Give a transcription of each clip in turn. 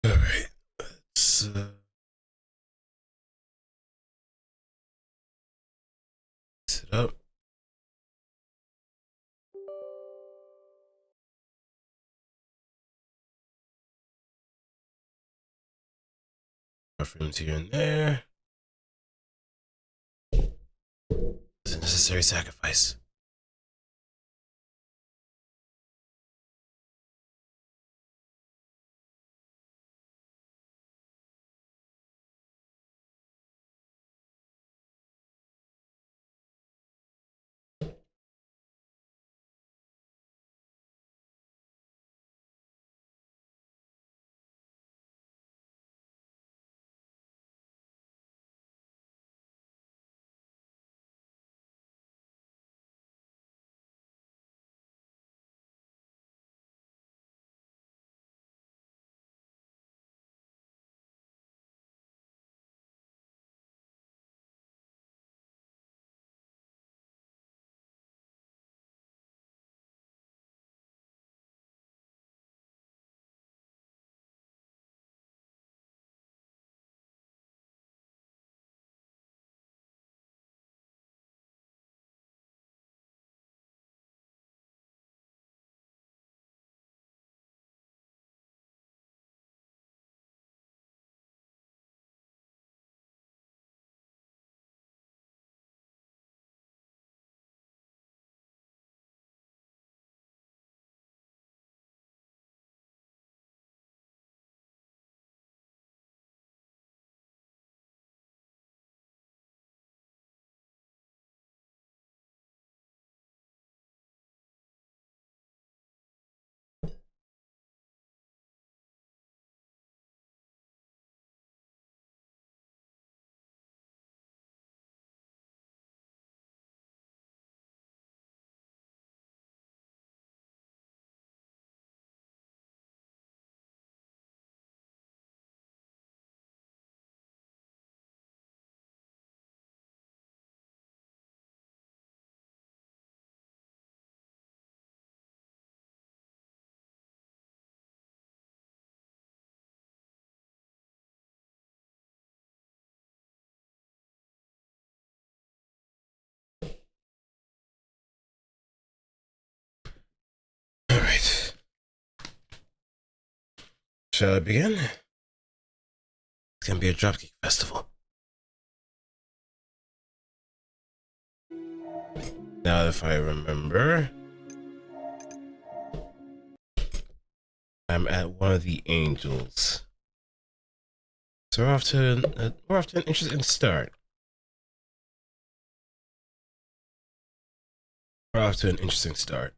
All right, let's set up. Rooms here and there. It's a necessary sacrifice. All right. Shall I begin? It's gonna be a Dropkick festival. Now, if I remember, I'm at one of the angels. So we're off to an interesting start. We're off to an interesting start.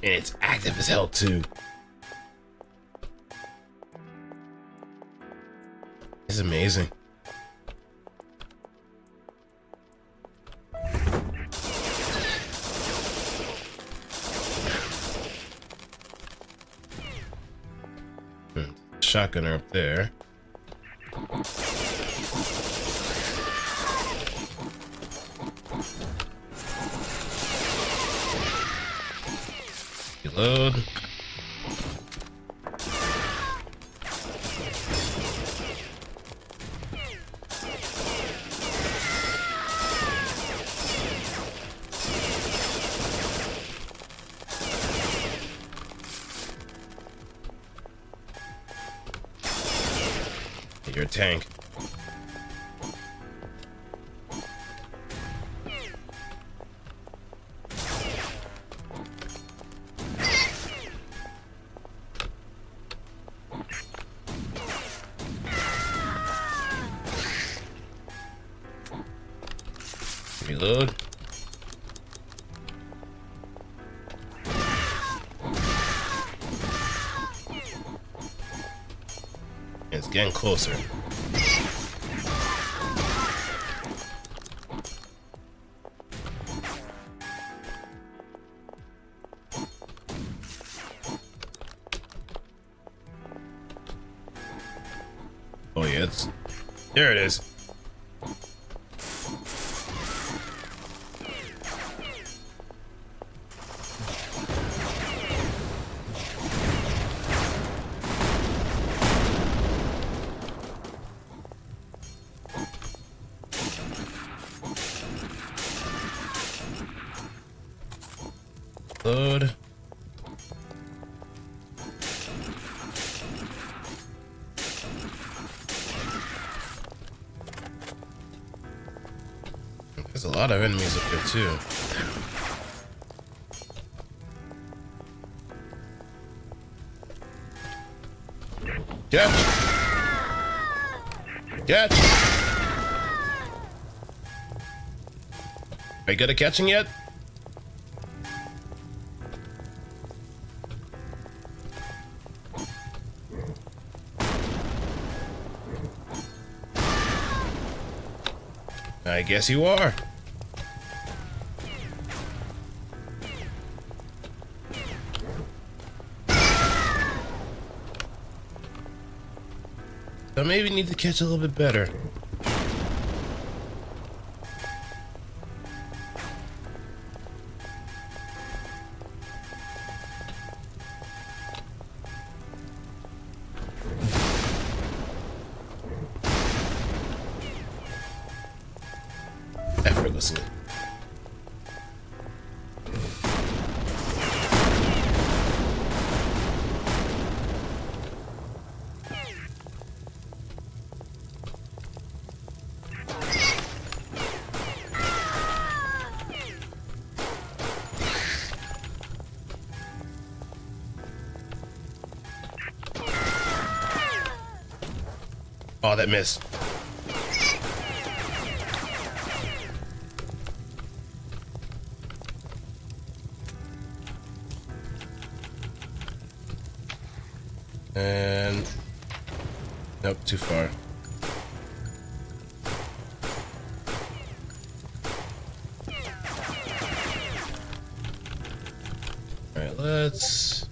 And it's active as hell too. It's amazing. Shotgunner up there. Reload. You're a tank. Reload. It's getting closer. Oh yeah, there it is. Load. There's a lot of enemies up there too. Catch! Catch! Are you good at catching yet? I guess you are. So maybe need to catch a little bit better. Effortlessly. Oh, that missed. And nope, too far. All right, let's.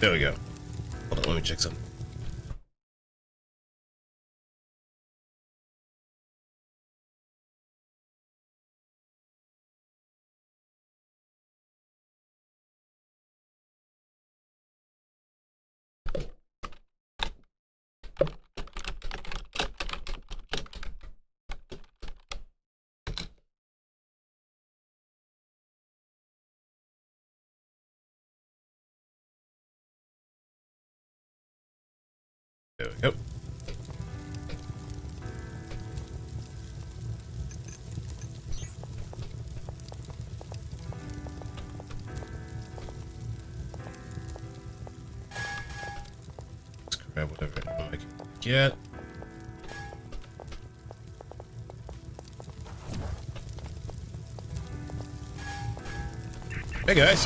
There we go. Hold on, let me check something. There we go. Let's grab whatever I can get. Hey guys.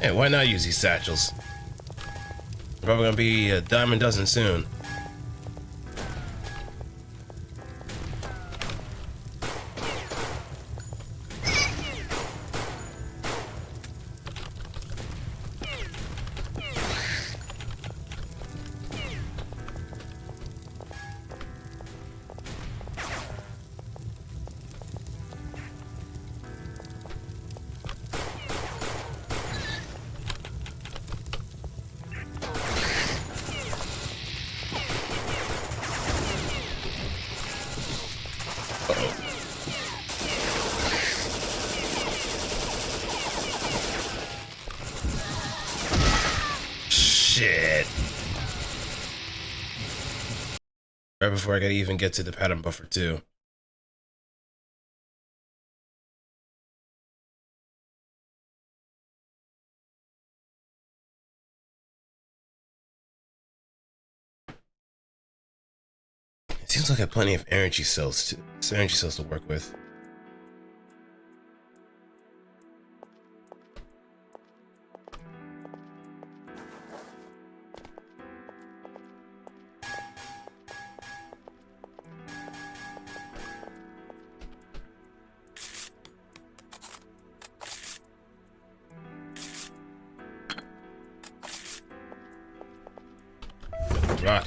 Hey, why not use these satchels? Probably gonna be a dime a dozen soon. Shit. Right before I could even get to the pattern buffer too. It seems like I have plenty of energy cells to work with. Rock.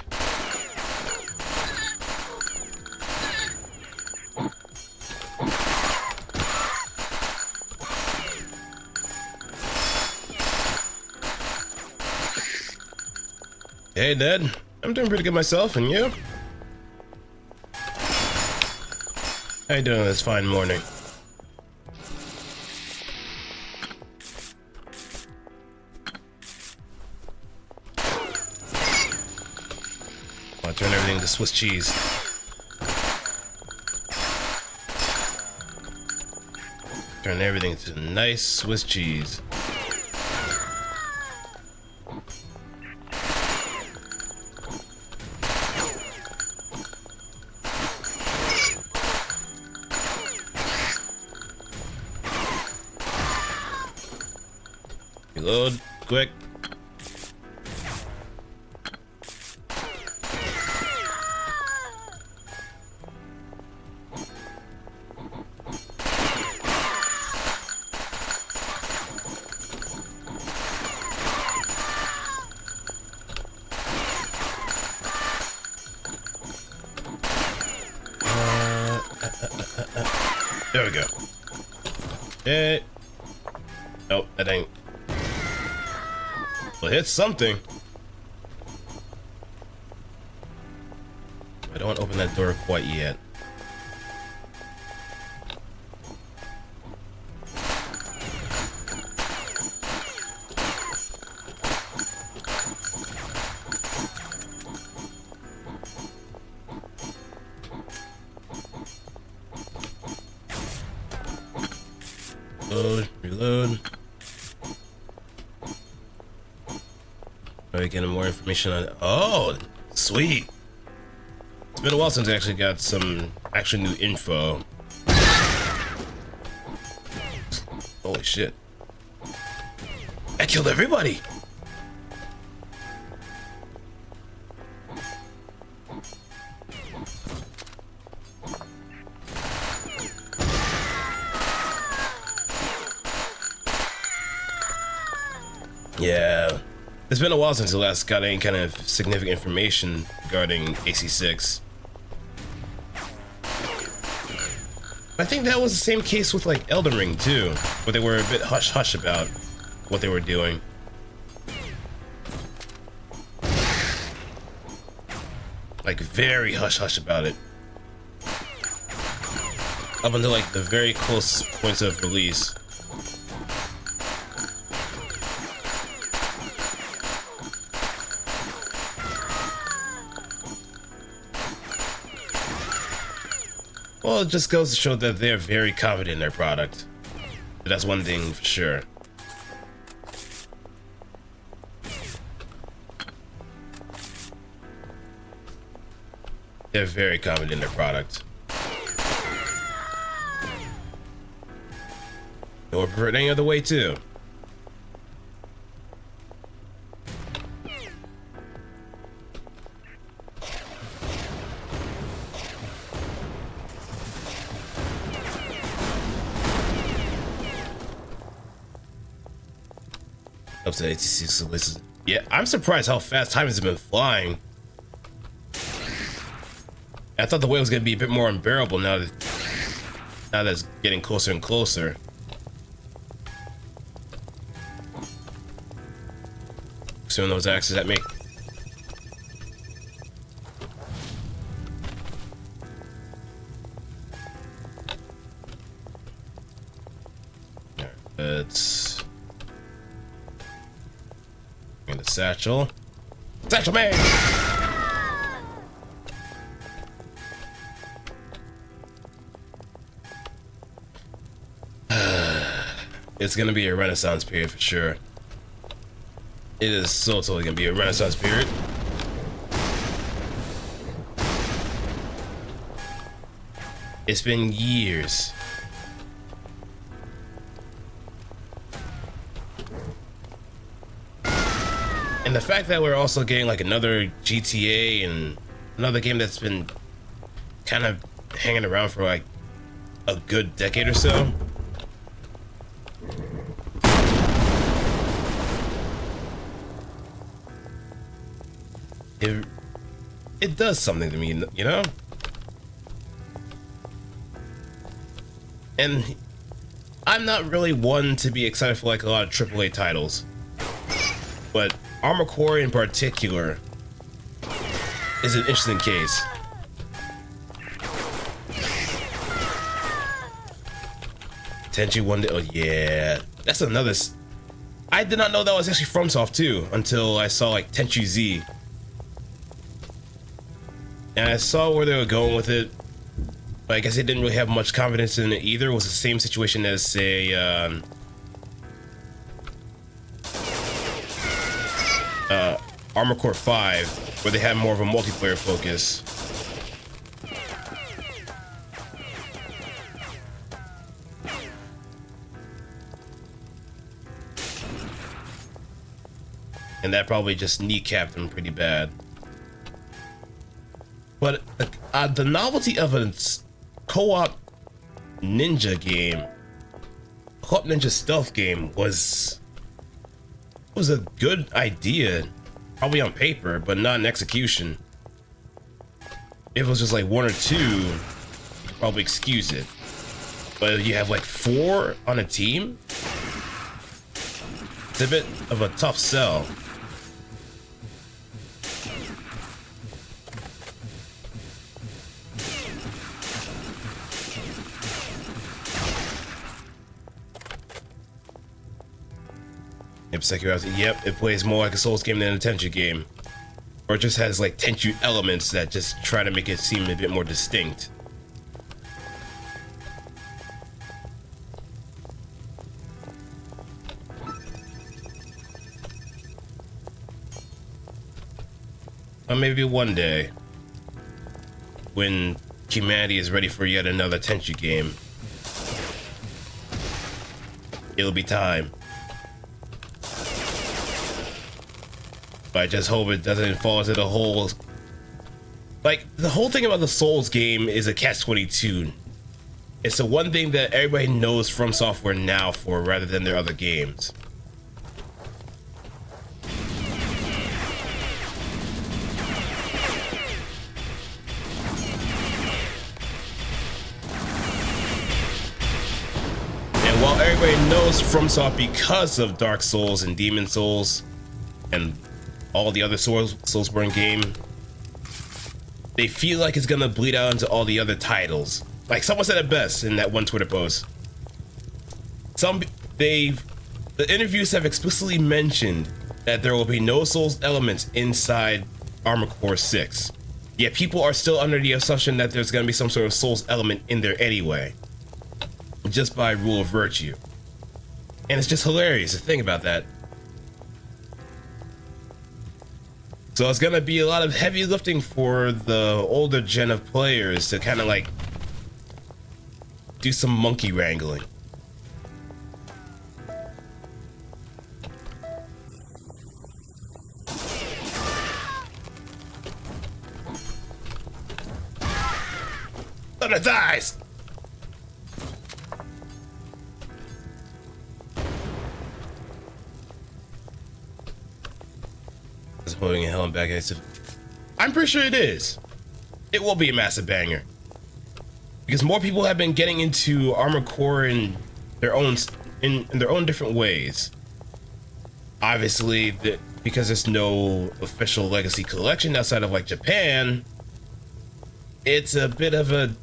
Hey, Ned. I'm doing pretty good myself, and you? How you doing this fine morning? I'll turn everything to Swiss cheese. Turn everything to nice Swiss cheese. Reload, quick. There we go. Hey. Nope, that ain't. Well, hit something. I don't want to open that door quite yet. Reload, reload. Are we getting more information on it? Oh, sweet. It's been a while since I actually got some actual new info. Holy shit. I killed everybody! Yeah. It's been a while since I last got any kind of significant information regarding AC6. I think that was the same case with like Elden Ring too, where they were a bit hush-hush about what they were doing. Like very hush-hush about it. Up until like the very close points of release. Well, it just goes to show that they're very confident in their product. That's one thing for sure. They're very confident in their product. Or prefer it any other way too. Up to 86. Yeah, I'm surprised how fast time has been flying. I thought the way was gonna be a bit more unbearable now that it's getting closer and closer. Soon those axes at me. Let's get the satchel. Satchel man! It's gonna be a renaissance period for sure. It is so totally gonna be a renaissance period. It's been years. And the fact that we're also getting like another GTA and another game that's been kind of hanging around for like a good decade or so. It does something to me, you know? And I'm not really one to be excited for like a lot of AAA titles, but Armored Core in particular is an interesting case. Tenchi one day, oh yeah, that's another. I did not know that was actually FromSoft too until I saw like Tenchi Z. And I saw where they were going with it, but I guess they didn't really have much confidence in it either. It was the same situation as, say, Armored Core 5, where they had more of a multiplayer focus. And that probably just kneecapped them pretty bad. But the novelty of a co-op ninja game, co-op ninja stealth game was a good idea, probably on paper, but not in execution. If it was just like one or two, you could probably excuse it. But if you have like 4 on a team, it's a bit of a tough sell. Yep, it plays more like a Souls game than a Tenchu game. Or it just has like Tenchu elements that just try to make it seem a bit more distinct. Or maybe one day, when humanity is ready for yet another Tenchu game, it'll be time. But I just hope it doesn't fall into the whole... Like, the whole thing about the Souls game is a catch-22. It's the one thing that everybody knows From Software now for rather than their other games. And while everybody knows FromSoft because of Dark Souls and Demon Souls and all the other Soulsborne game, they feel like it's gonna bleed out into all the other titles. Like someone said it best in that one Twitter post. The interviews have explicitly mentioned that there will be no Souls elements inside Armored Core 6. Yeah, people are still under the assumption that there's going to be some sort of Souls element in there anyway, just by rule of virtue. And it's just hilarious to think about that. So it's going to be a lot of heavy lifting for the older gen of players to kind of like do some monkey wrangling. Thunder dies! Is holding a helm back. I'm pretty sure it is. It will be a massive banger. Because more people have been getting into Armored Core in their own different ways. Obviously, because there's no official Legacy collection outside of like Japan, it's a bit of a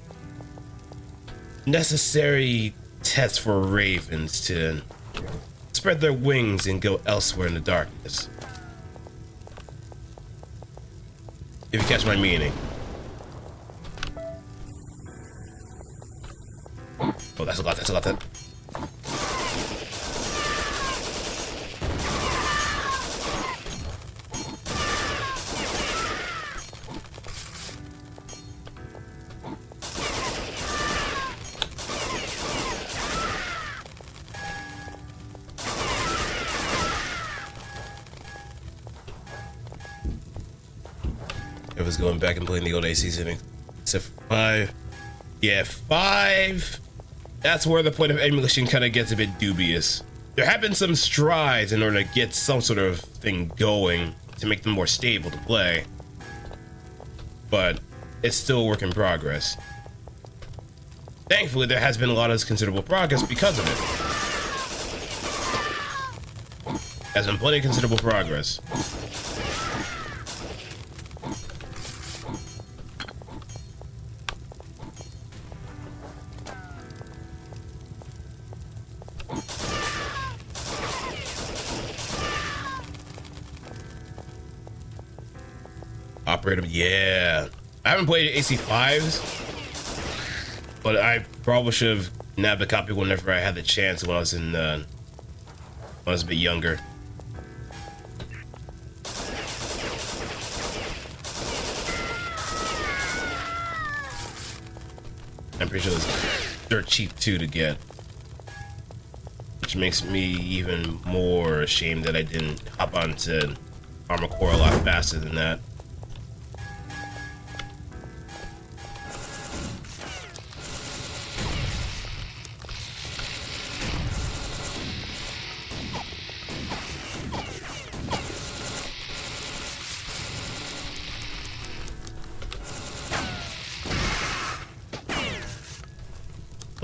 necessary test for ravens to spread their wings and go elsewhere in the darkness. If you catch my meaning. Oh, that's a lot, that's a lot. I was going back and playing the old AC season, except for 5. Yeah, 5. That's where the point of emulation kind of gets a bit dubious. There have been some strides in order to get some sort of thing going to make them more stable to play, but it's still a work in progress. Thankfully, there has been a lot of considerable progress because of it. There's been plenty of considerable progress. Operator, yeah. I haven't played AC5s, but I probably should have nabbed a copy whenever I had the chance when I was in when I was a bit younger. I'm pretty sure it's dirt cheap too to get, which makes me even more ashamed that I didn't hop onto Armored Core a lot faster than that.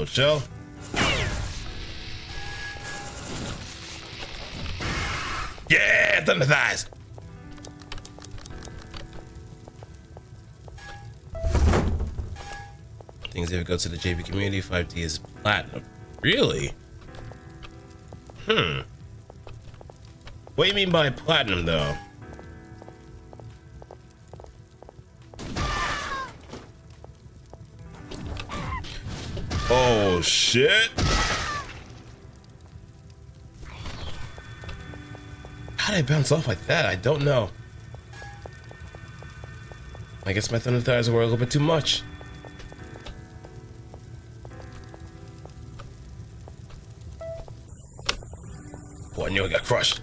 Show. Yeah, thunder thighs. Things if it goes to the JP community, 5D is platinum. Really? What do you mean by platinum though? Oh shit. How did I bounce off like that? I don't know. I guess my thunder thighs were a little bit too much. Oh, I knew I got crushed.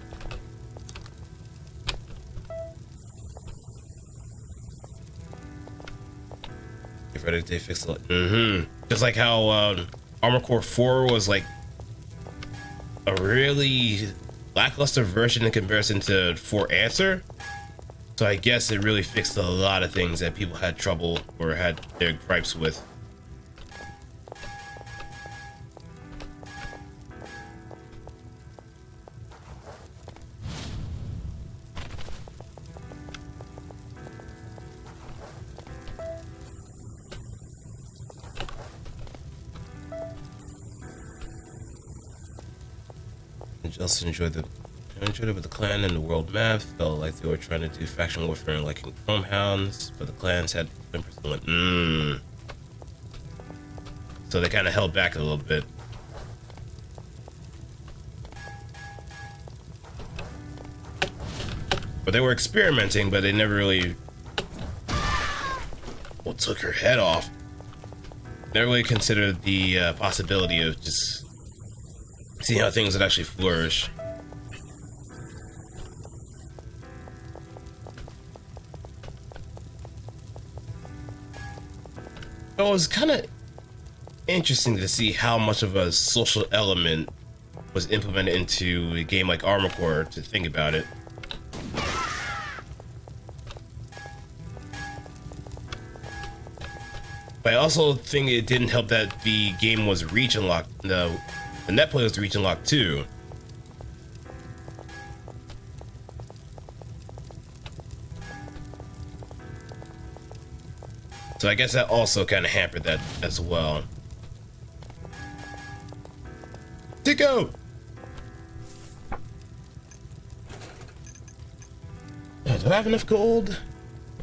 If ready to fix it. Just like how Armored Core 4 was like a really lackluster version in comparison to 4 Answer. So I guess it really fixed a lot of things that people had trouble or had their gripes with. Just enjoy the injured with the clan and the world map. Felt like they were trying to do faction warfare like in Chrome Hounds, but the clans had different percent. So they kind of held back a little bit. But they were experimenting, but they never really took her head off. Never really considered the possibility of just seeing how things would actually flourish. So it was kind of interesting to see how much of a social element was implemented into a game like Armored Core, to think about it. But I also think it didn't help that the game was region locked. The net play was region locked too. So I guess that also kind of hampered that as well. Tico! Do I have enough gold?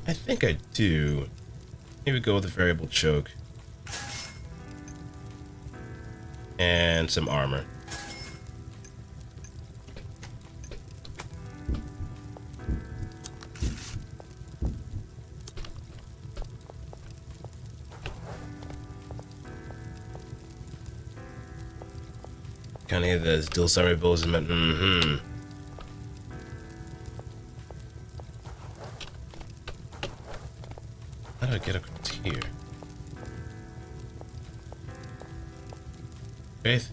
I think I do. Maybe go with a variable choke. And some armor. Kind of hear the still summer bills and How do I get across here? Faith?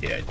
Yeah.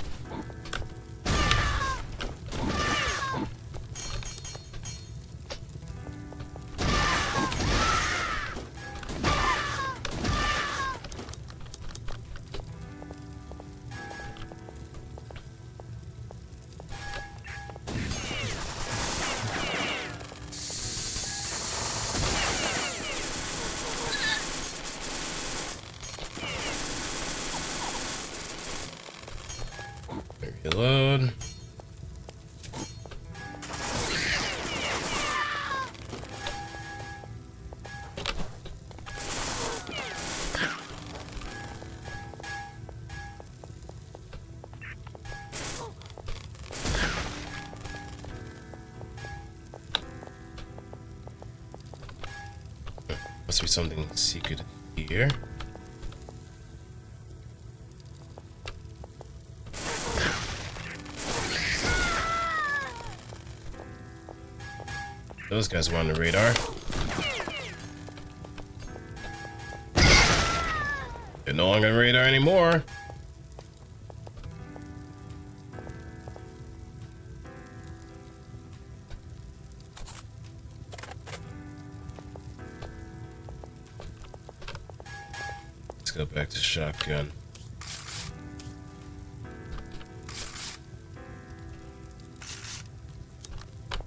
Reload. Must be something secret here. Those guys were on the radar. They're no longer on the radar anymore. Let's go back to shotgun.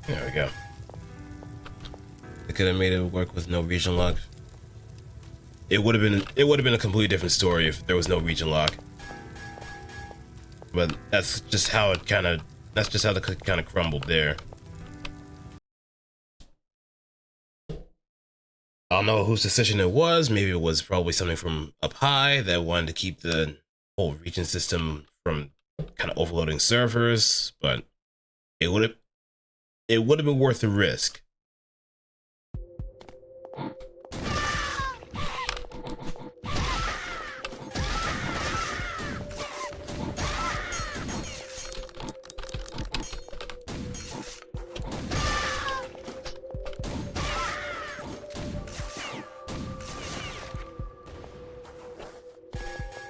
There we go. They could have made it work with no region lock. It would have been a completely different story if there was no region lock. But that's just how the cookie kind of crumbled there. I don't know whose decision it was. Maybe it was probably something from up high that wanted to keep the whole region system from kind of overloading servers, but it would have been worth the risk.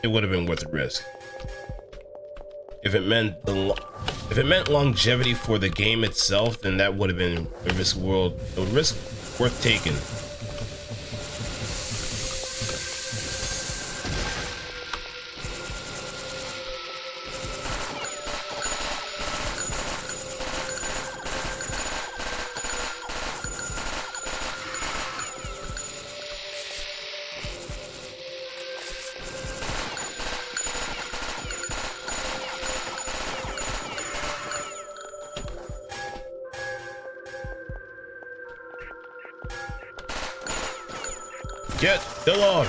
It would have been worth the risk. If it meant longevity for the game itself, then that would have been a risk worth taking. Get the log.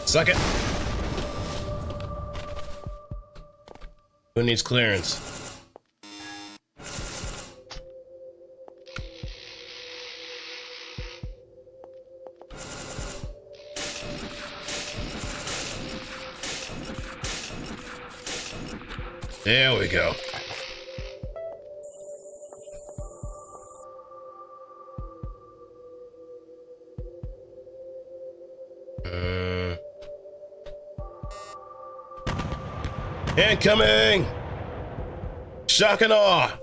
Suck it. Who needs clearance? There we go. Incoming! Shock and awe!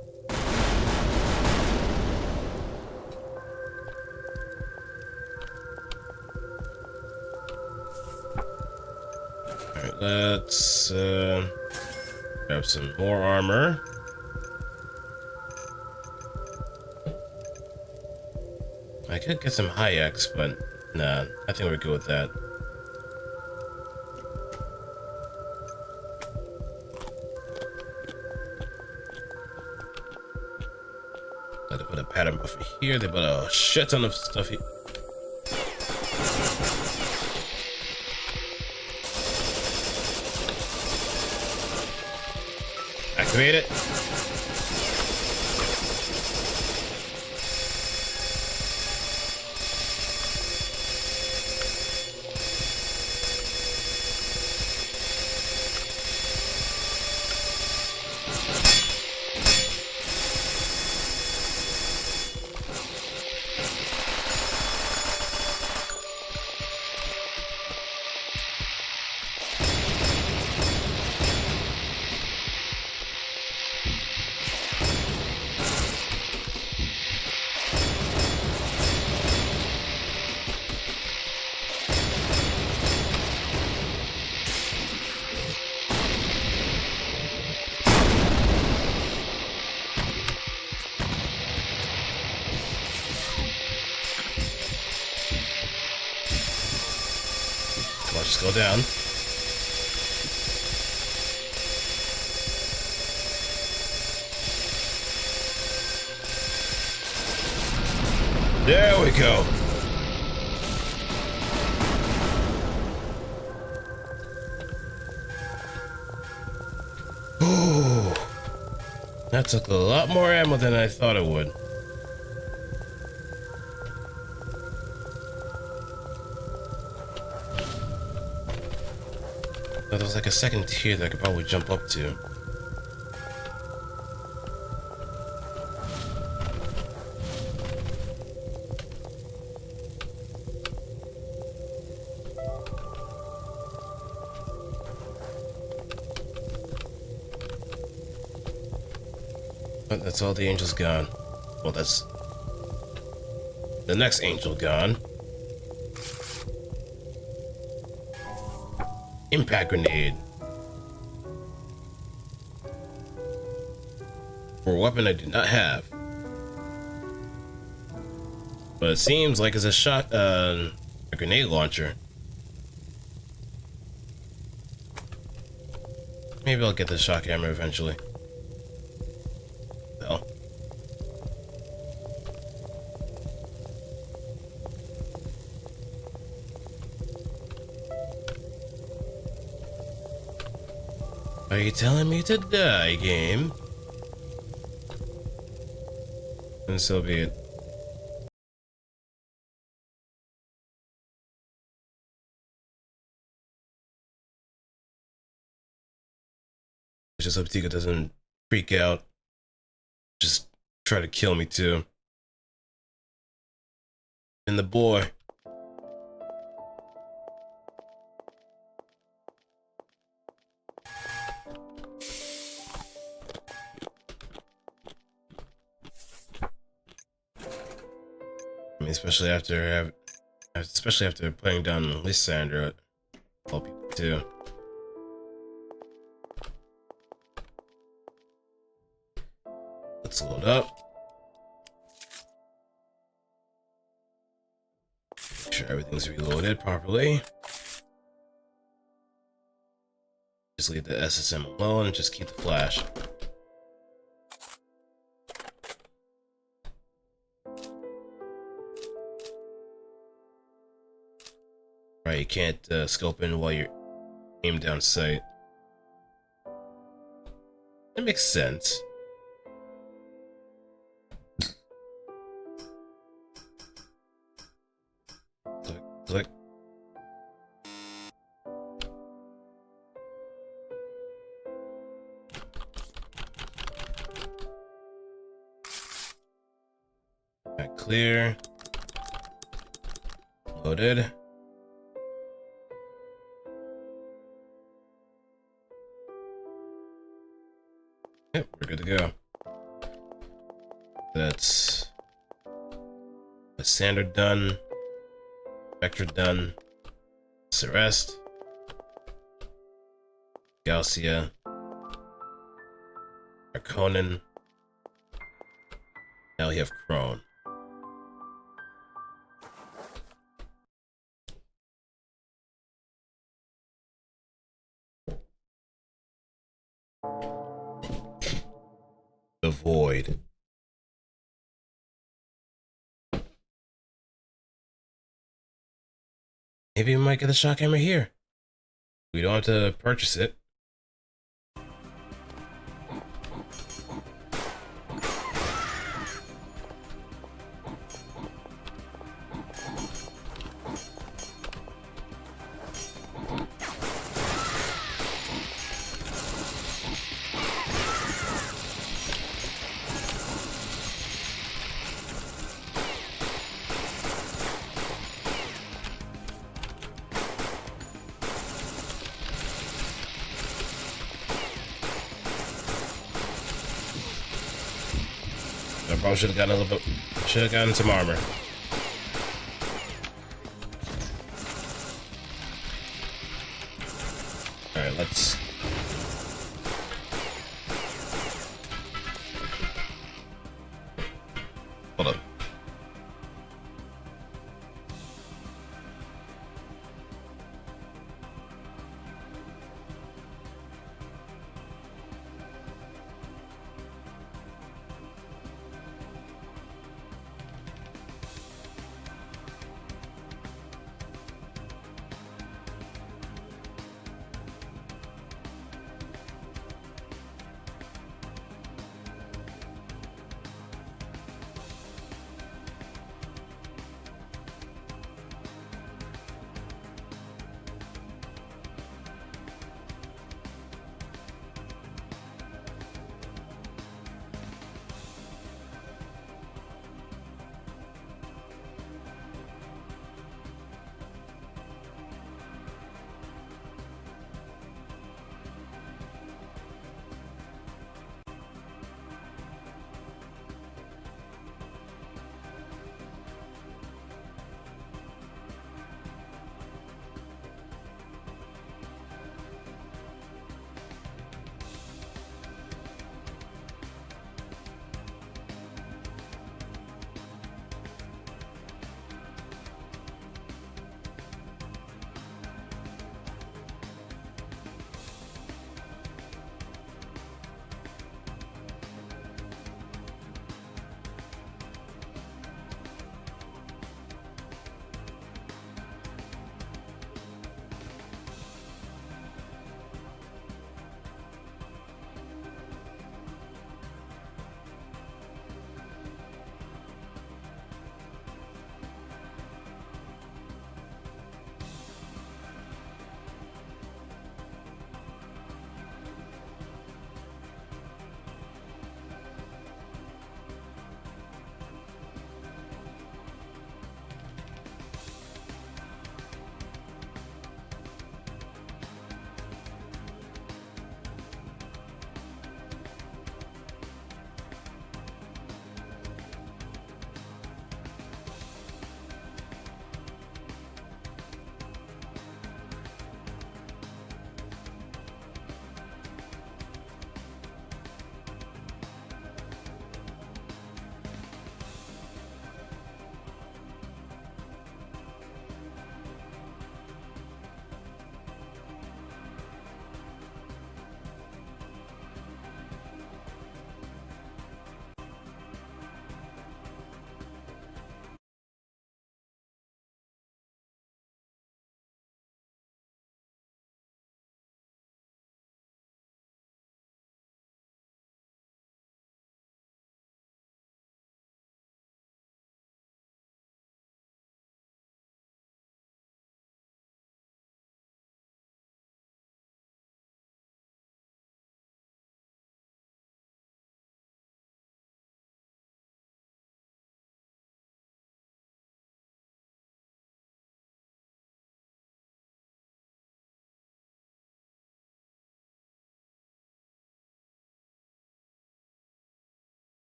Alright, let's grab some more armor. I could get some high X, but nah, I think we're good with that. They put a pattern buffer here, they put a shit ton of stuff here. Activate it. Just go down. There we go. Ooh, that took a lot more ammo than I thought it would. There was like a second tier that I could probably jump up to. But that's all the angels gone. Well, that's the next angel gone. Impact grenade. For a weapon I do not have. But it seems like it's a grenade launcher. Maybe I'll get the shock hammer eventually. Well. Are you telling me to die, game? And so be it. I just hope Tika doesn't freak out. Just try to kill me too. And the boy. I mean, especially after especially after putting down Lysander. Help people too. Let's load up. Make sure everything's reloaded properly. Just leave the SSM alone and just keep the flash. Right, you can't scope in while you're aimed down sight. That makes sense. Click, click. Right, clear. Loaded. Yep, we're good to go. That's the standard done. Vector done. Celeste. Gausia. Arconin. Now we have Crone. The Void. Maybe we might get the shock hammer here. We don't have to purchase it. I probably should have gotten a little bit. Should have gotten some armor. All right, let's. Hold up.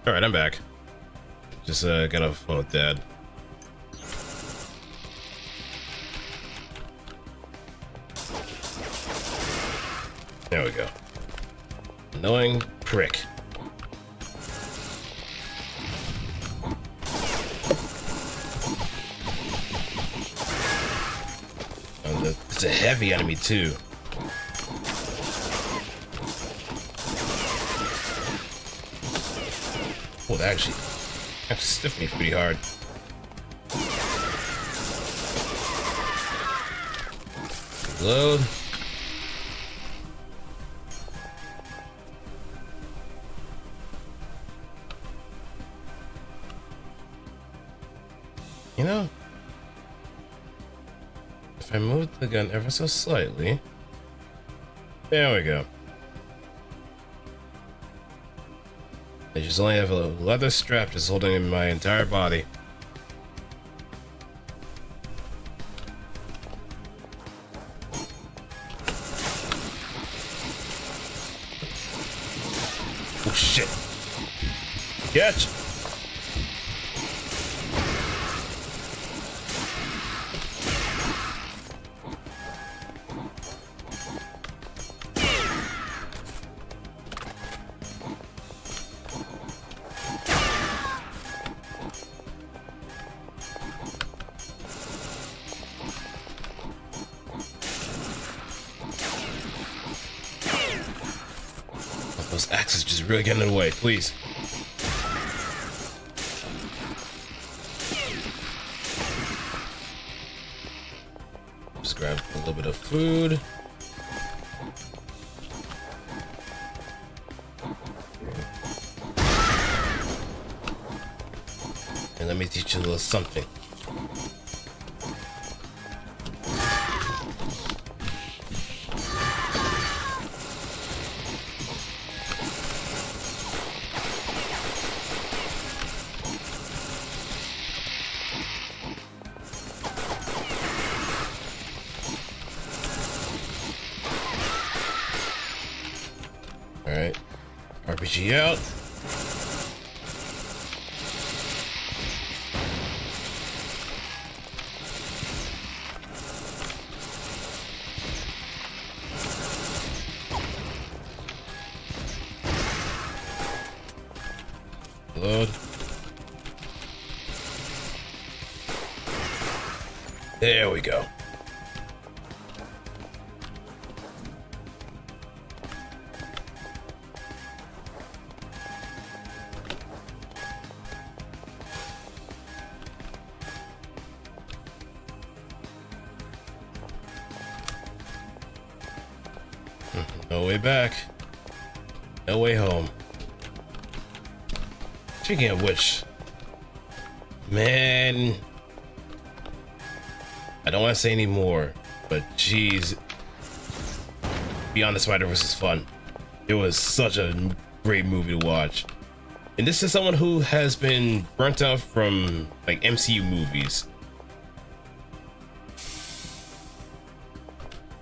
Alright, I'm back. Just got off the phone with Dad. There we go. Annoying prick. It's a heavy enemy too. Oh, that actually stiffed me pretty hard. Load. You know, if I move the gun ever so slightly, there we go. I just only have a leather strap just holding in my entire body. Oh shit! Catch! Those axes just really getting in the way, please. Just grab a little bit of food. And let me teach you a little something. Alright, RPG out. Load. There we go. No way back. No way home. Speaking of which, man, I don't want to say any more, but geez, Beyond the Spider-Verse is fun. It was such a great movie to watch. And this is someone who has been burnt out from like MCU movies.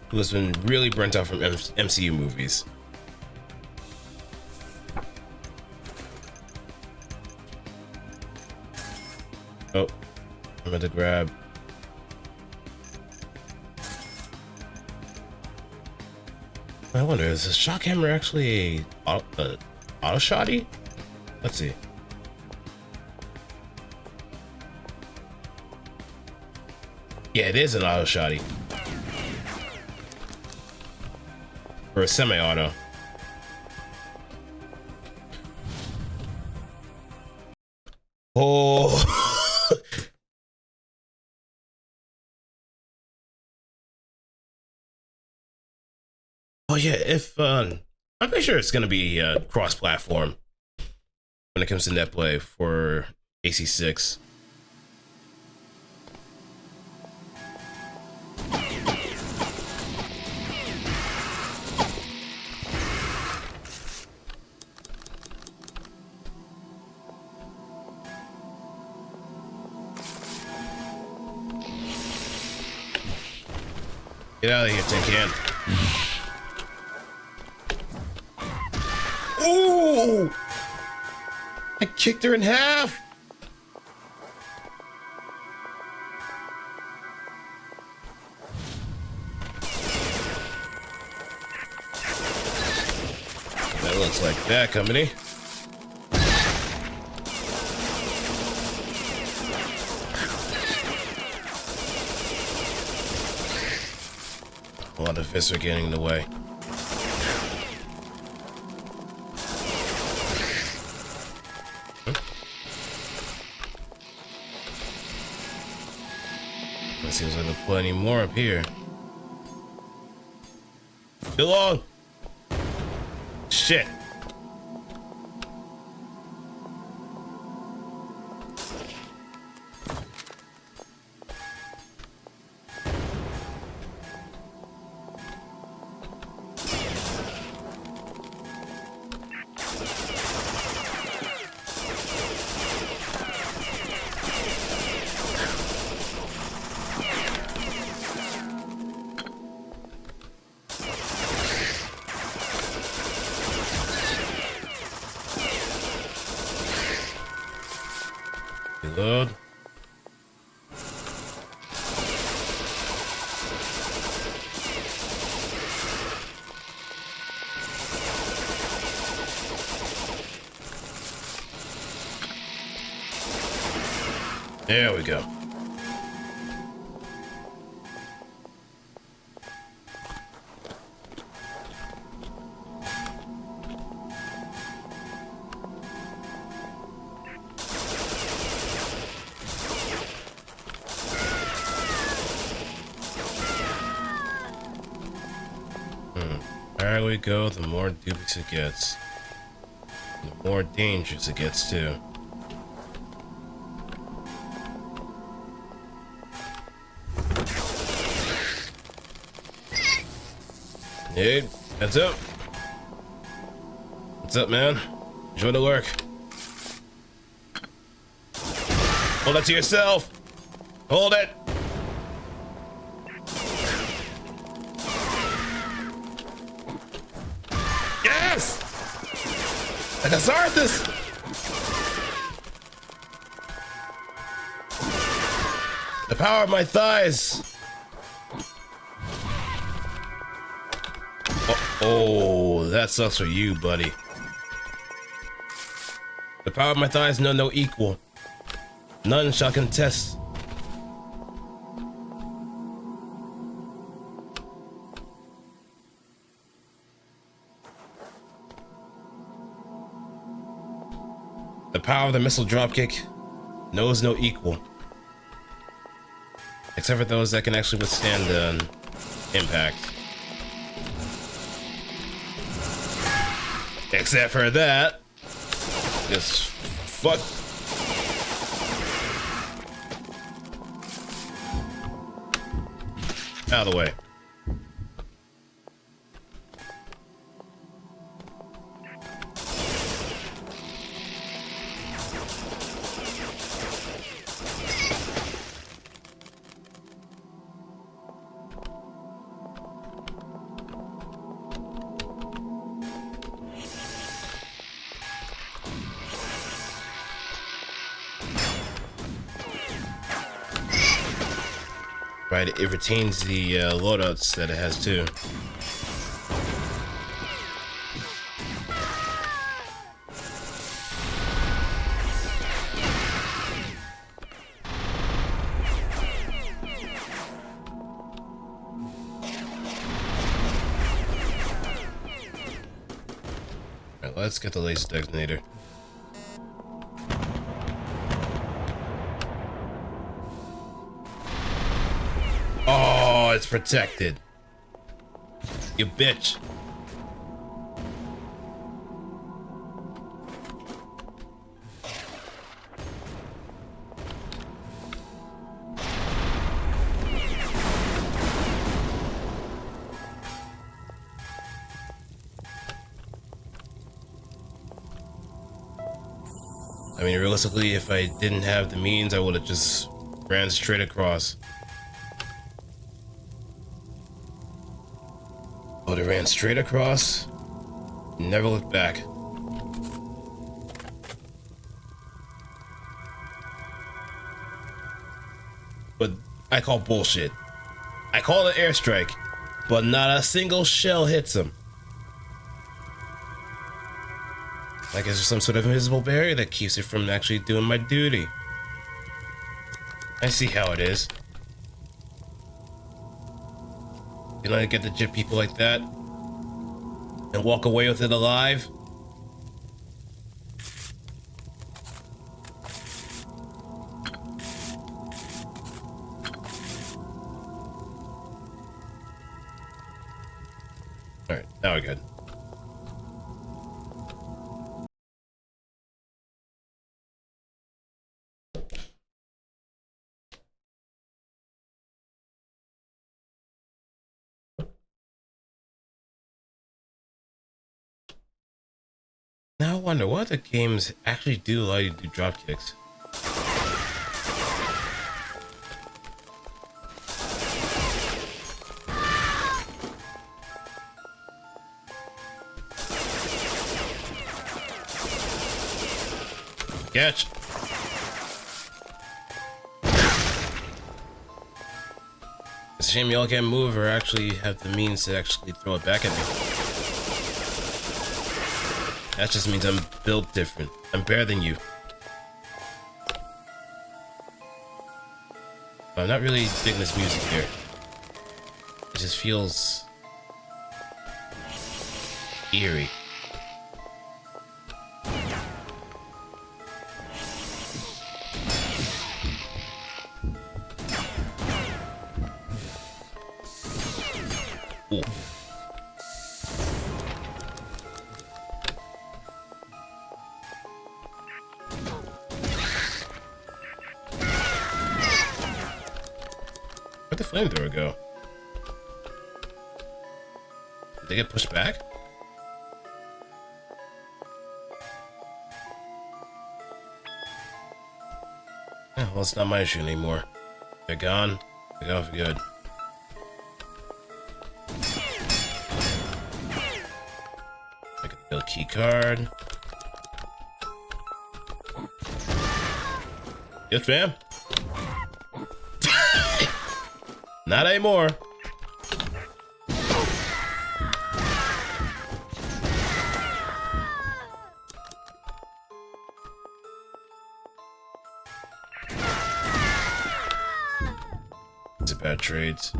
Who has been really burnt out from MCU movies. Oh, I'm going to grab. I wonder, is the shock hammer actually a auto shotty? Let's see. Yeah, it is an auto shotty. Or a semi-auto. Oh. Oh yeah, if I'm pretty sure it's gonna be cross-platform when it comes to netplay for AC6. Get out of here, Tin Can. Ooh! I kicked her in half. That looks like that company. A lot of fists are getting in the way. It seems like there's plenty more up here. Too long. Shit. Reload. There we go. The higher we go, the more dubious it gets. The more dangerous it gets too. Hey, heads up. What's up, man? Enjoy the work. Hold it to yourself. Hold it. Yes! I can start this. The power of my thighs. Oh, that sucks for you, buddy. The power of my thighs know no equal. None shall contest. The power of the missile dropkick knows no equal. Except for those that can actually withstand the impact. Except for that. Just fuck. Out of the way. Right, it retains the loadouts that it has too. Alright, let's get the laser detonator. Oh, it's protected. You bitch. I mean, realistically, if I didn't have the means, I would have just ran straight across. Would have ran straight across, never looked back. I call bullshit. I call it airstrike, but not a single shell hits him. Like, is there some sort of invisible barrier that keeps it from actually doing my duty? I see how it is. You know, I get to jip people like that and walk away with it alive. All right, now we're good. Now I wonder what the games actually do allow you to do drop kicks. Catch. It's a shame y'all can't move or actually have the means to actually throw it back at me. That just means I'm built different. I'm better than you. I'm not really digging this music here. It just feels eerie. Ooh. Where'd the flamethrower go? Did they get pushed back? Yeah, well, it's not my issue anymore. They're gone. They're gone for good. I can build a key card. Yes, ma'am. Not anymore. It's a bad trades.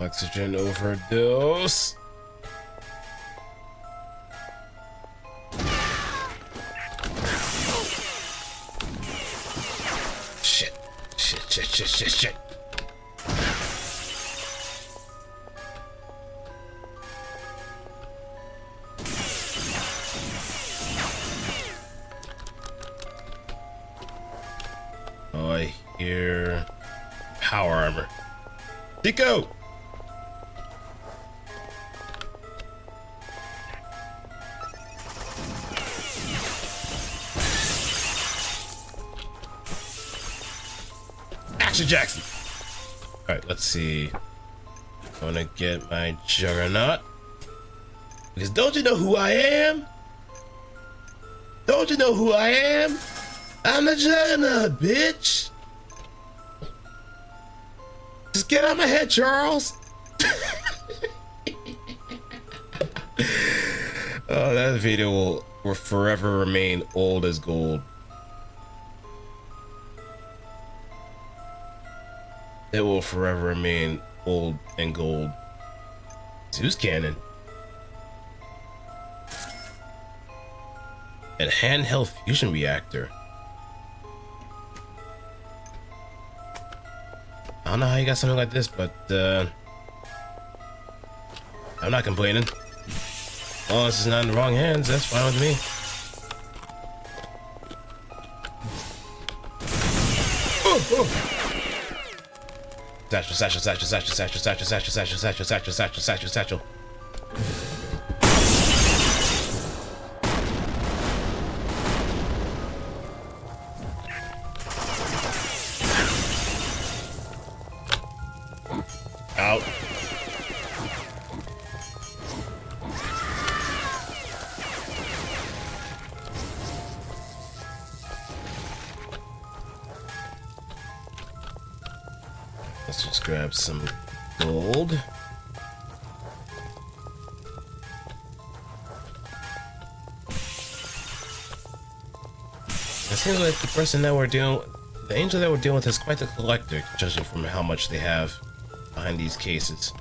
Oxygen overdose. Shit. Shit. Oh, I hear power armor. Tico! Jackson. All right, let's see. I want to get my Juggernaut. Because don't you know who I am? Don't you know who I am? I'm the Juggernaut, bitch. Just get out of my head, Charles. Oh, that video will forever remain old as gold. It will forever remain old and gold. Zeus cannon. And handheld fusion reactor. I don't know how you got something like this, but I'm not complaining. Well, this is not in the wrong hands, that's fine with me. Satchel, satchel, satchel, satchel, satchel, satchel, satchel, satchel, satchel, satchel, satchel, satchel, satchel. Out. Let's just grab some gold. It seems like the person that we're dealing, the angel that we're dealing with is quite the collector, judging from how much they have behind these cases.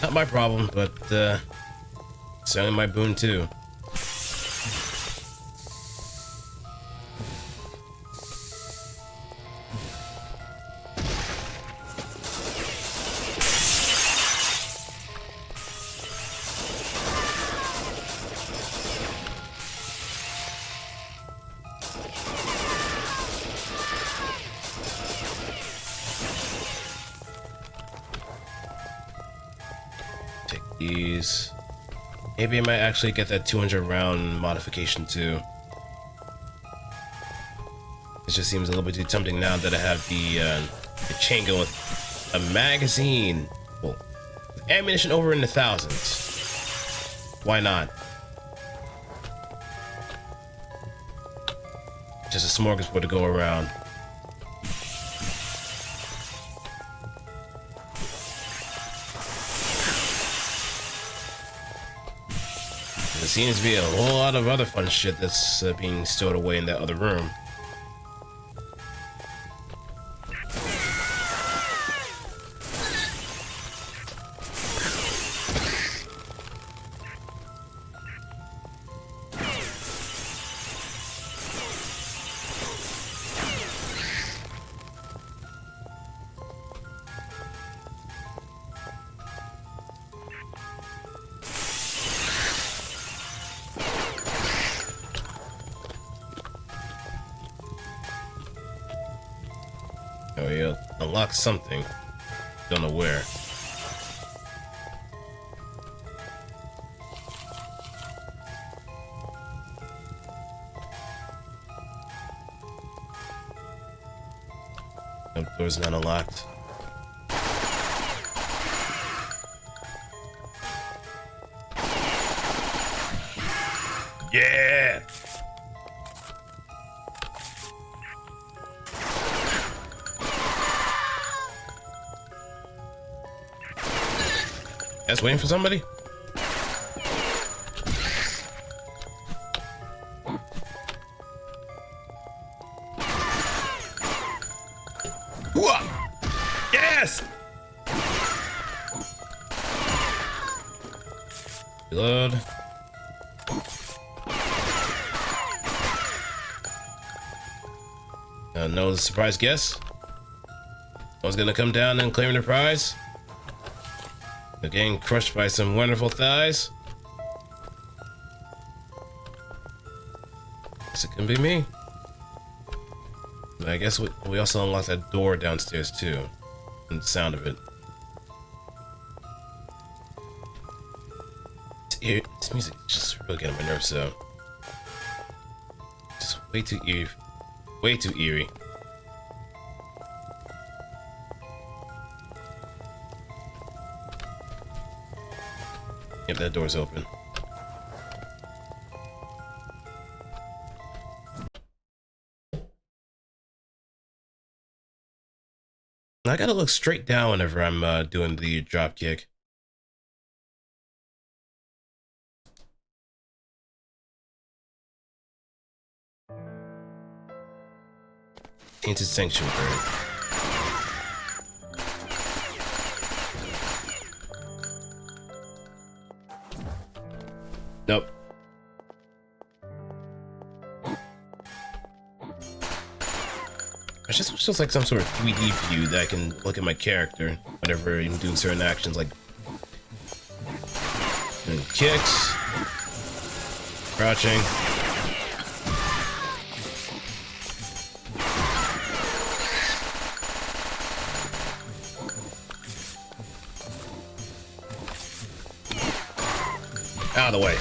Not my problem, but certainly my boon too. Take these. Maybe I might actually get that 200 round modification too. It just seems a little bit too tempting now that I have the chain going with a magazine. Well, ammunition over in the thousands. Why not? Just a smorgasbord to go around. There seems to be a whole lot of other fun shit that's being stowed away in that other room. Oh, yeah, unlock something. Don't know where. Nope, door's not unlocked. Yeah! That's waiting for somebody? Hooah! Yes! Reload. No surprise guess. I was gonna come down and claim the prize. They're getting crushed by some wonderful thighs. Guess it can be me. But I guess we also unlocked that door downstairs too. And the sound of it. This music is just really getting on my nerves though. Just way too eerie. Way too eerie. Yep, that door's open. I gotta look straight down whenever I'm doing the dropkick. Tainted Sanctuary. Nope. It just feels like some sort of 3D view that I can look at my character whenever I'm doing certain actions, like doing kicks, crouching. Out of the way.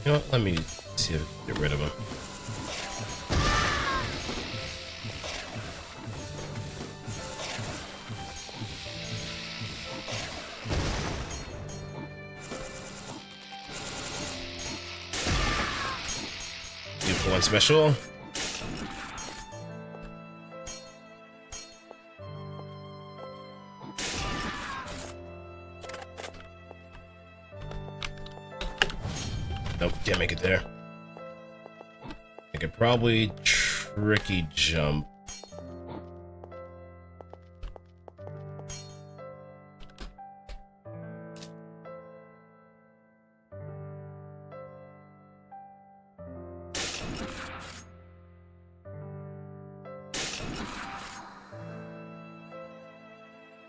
You know what? Let me see if I can get rid of him. Do for one special. Nope, can't make it there. I could probably tricky jump.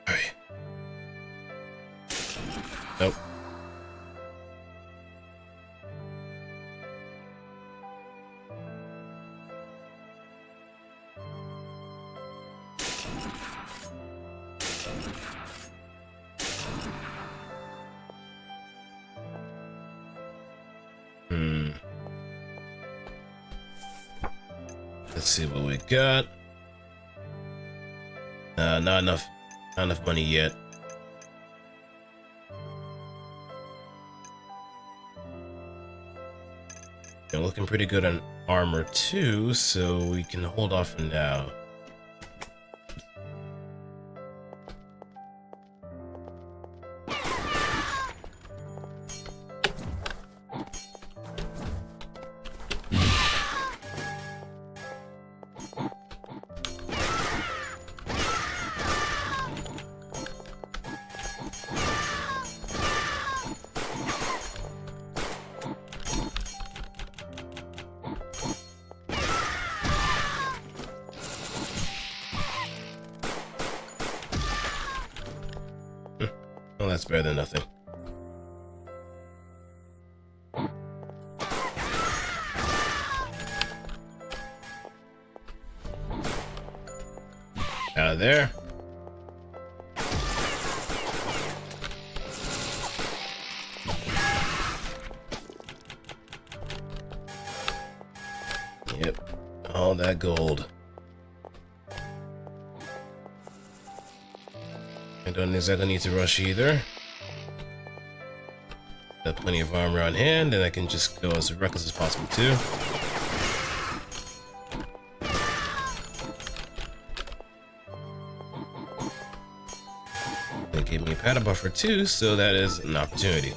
Alright. Nope. Let's see what we got. Not enough money yet. They're looking pretty good on armor too, so we can hold off for now. Well, that's better than nothing. Out of there. Yep, all that gold. I don't exactly need to rush either. Got plenty of armor on hand, and I can just go as reckless as possible too. They gave me a pattern buffer too, so that is an opportunity.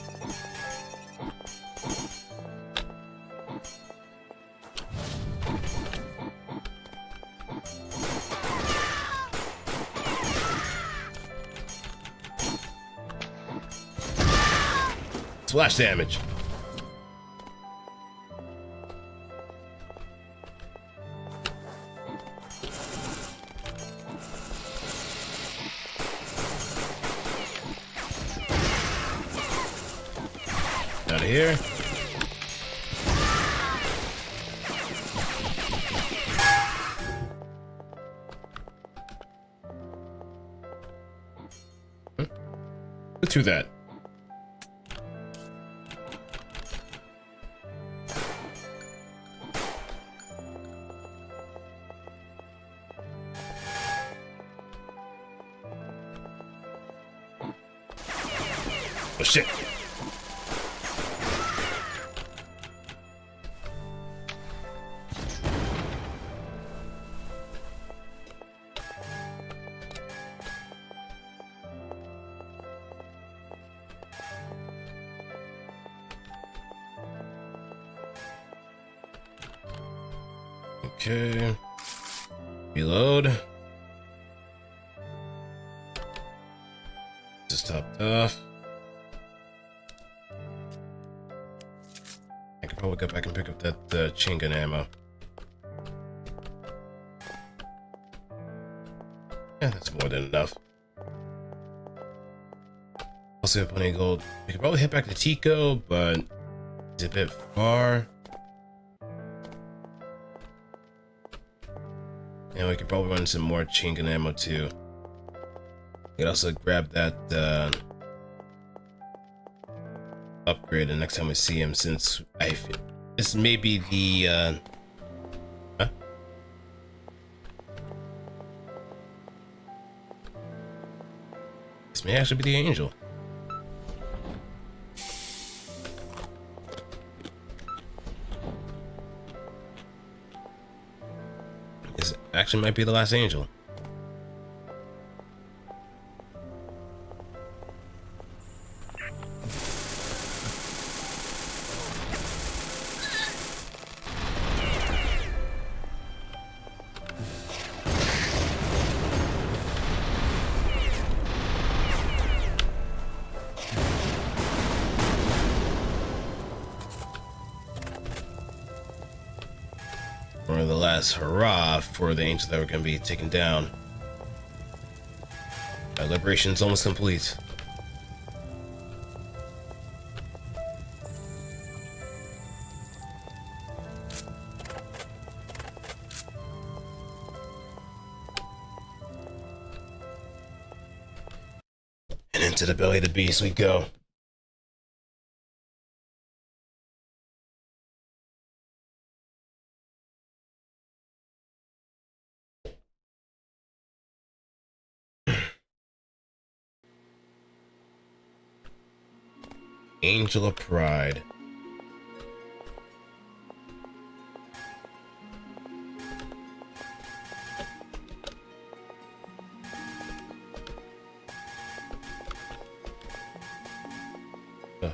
Splash damage. Out of here. Go through that. Oh shit. Okay. Reload. Just topped off. I could probably go back and pick up that chain gun ammo. Yeah, that's more than enough. Also have plenty of gold. We could probably head back to Tico, but it's a bit far. And we could probably run some more chain gun ammo too. We could also grab that upgrade the next time we see him, since this may be the huh? This may actually be the angel. This actually might be the last angel. Or the last hurrah for the angels that were going to be taken down. Our liberation's almost complete. And into the belly of the beast we go. Angel of Pride.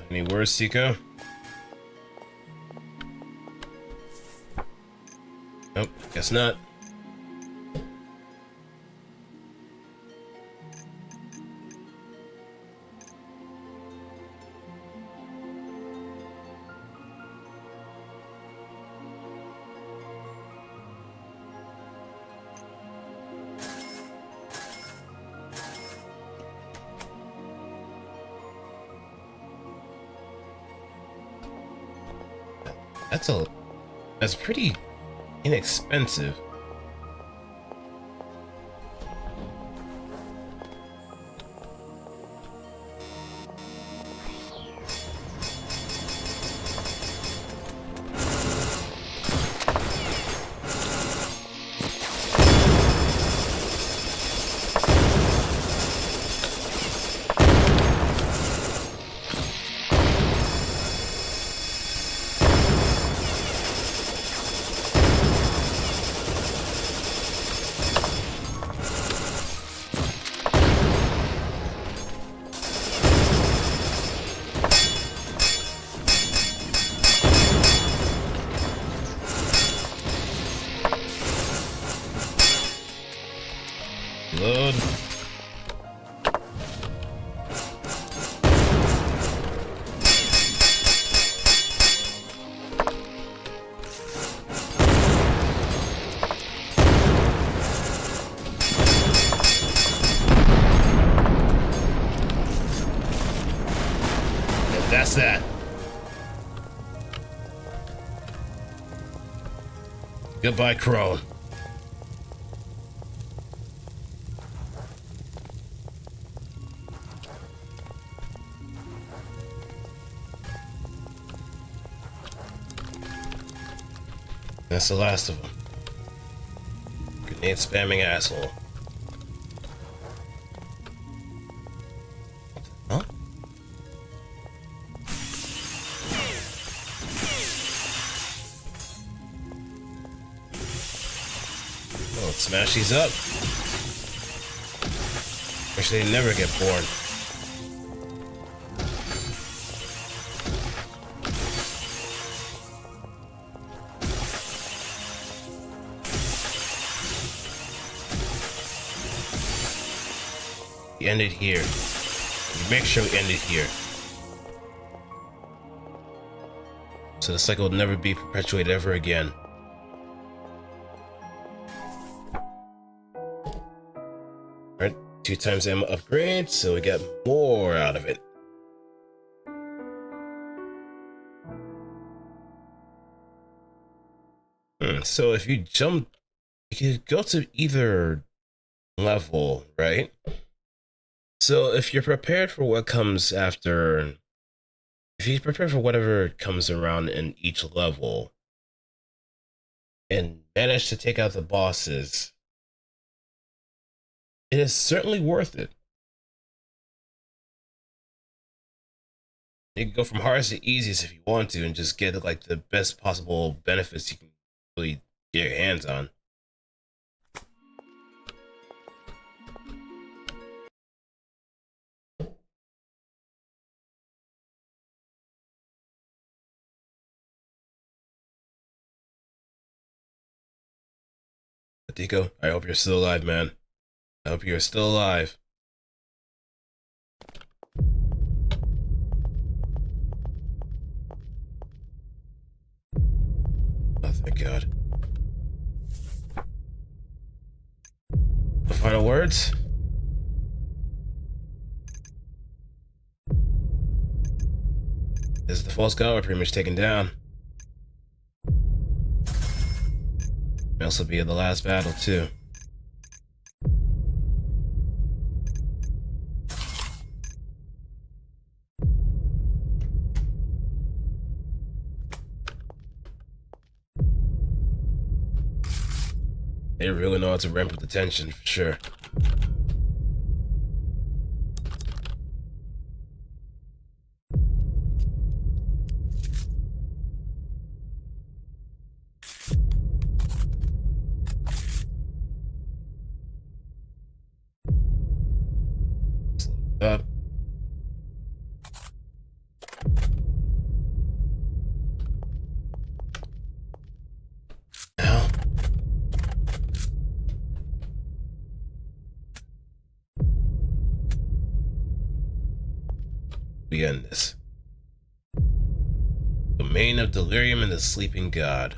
Any words, Siko? Nope, guess not. That's pretty inexpensive. Load. And that's that. Goodbye, Crone. That's the last of them. Grenade spamming asshole. Huh? Oh, let's smash these up. Wish they never get born. End it here. Make sure we end it here, so the cycle will never be perpetuated ever again. Alright, 2 times ammo upgrade, so we get more out of it. So if you jump You could go to either level, right? So if you're prepared for what comes after, if you prepare for whatever comes around in each level and manage to take out the bosses, it is certainly worth it. You can go from hardest to easiest if you want to and just get like the best possible benefits you can really get your hands on. Deco, I hope you're still alive, man. I hope you're still alive. Oh, thank God. The final words? This is the false god we're pretty much taken down. May also be in the last battle, too. They really know how to ramp up the tension, for sure. Slow up. Now. We end this. Domain of Delirium and the Sleeping God.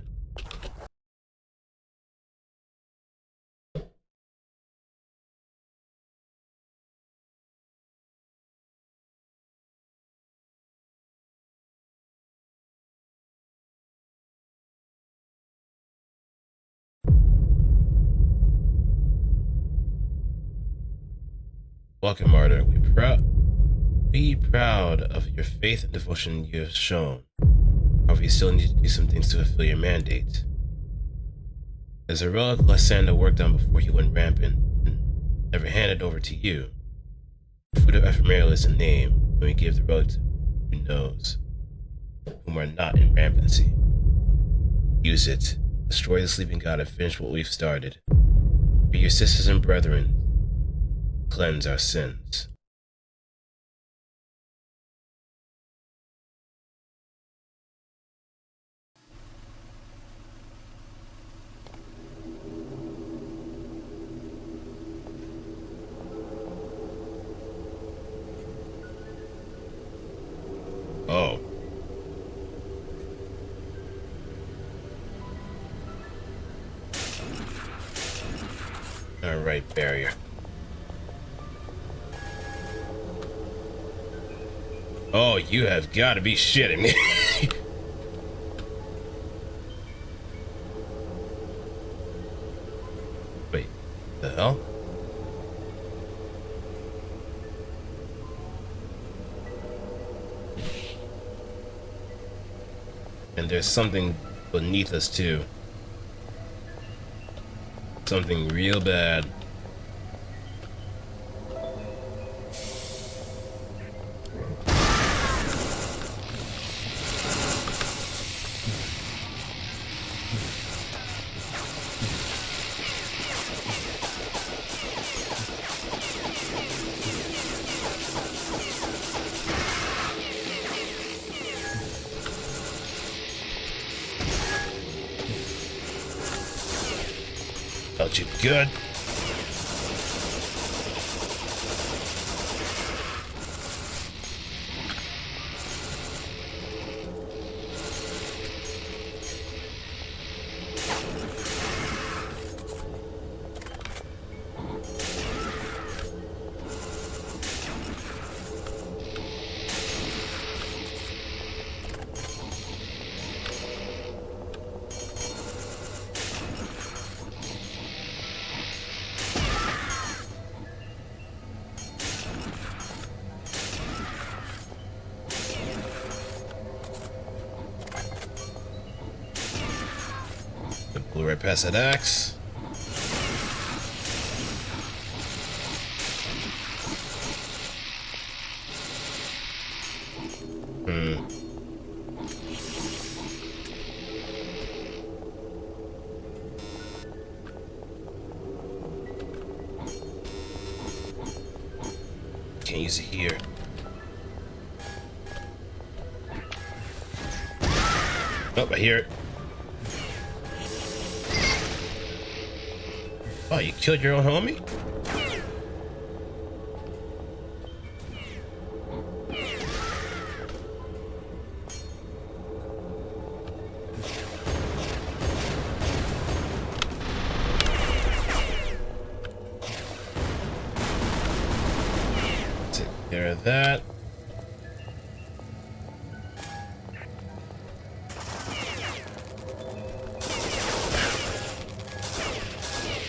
Welcome, Martyr. Be proud of your faith and devotion you have shown. However, you still need to do some things to fulfill your mandate. There's a relic Lysander worked on before he went rampant, and never handed over to you. Fruit of Ephemeral is a name, and we give the relic to who knows, whom are not in rampancy. Use it, destroy the sleeping god, and finish what we've started. Be your sisters and brethren, cleanse our sins. Oh. Alright, barrier. Oh, you have got to be shitting me. Wait, the hell? And there's something beneath us too. Something real bad. Felt you good. Blew right past that axe. Can't use it here. Oh, I hear it. Oh, you killed your own homie? Take care of that.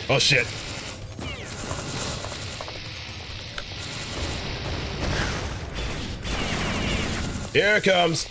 Oh shit. Here it comes.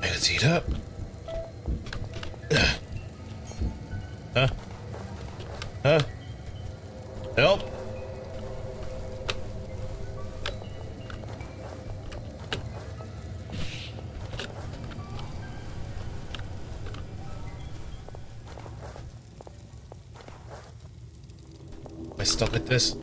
Let's heat up. Huh? Huh? Help! Am I stuck at this?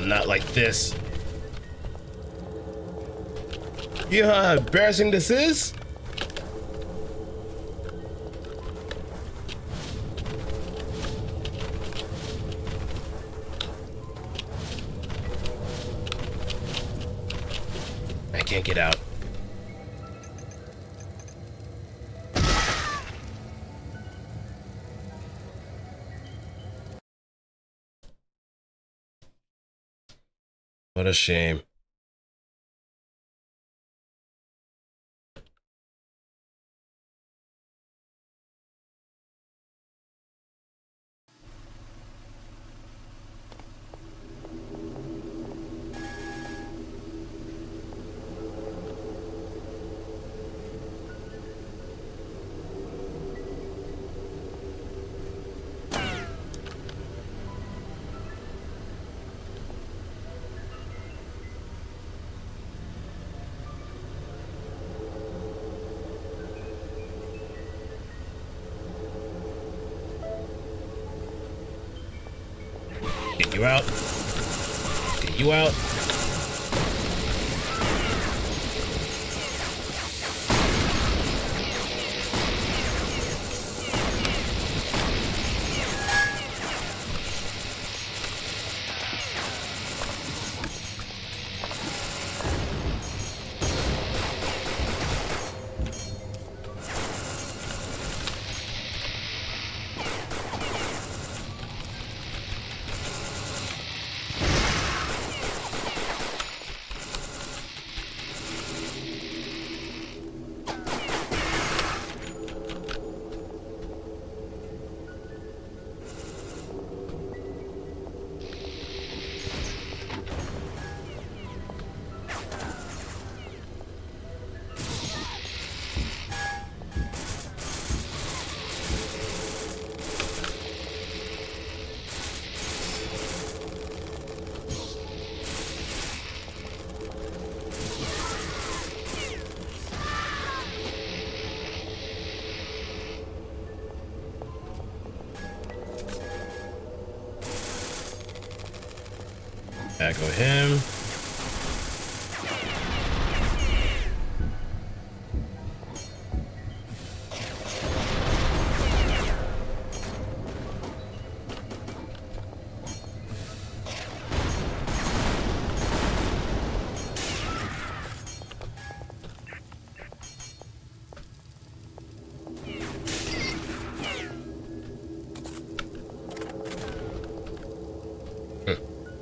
Not like this. You know how embarrassing this is? I can't get out. What a shame. Get you out. Get you out. tackle him.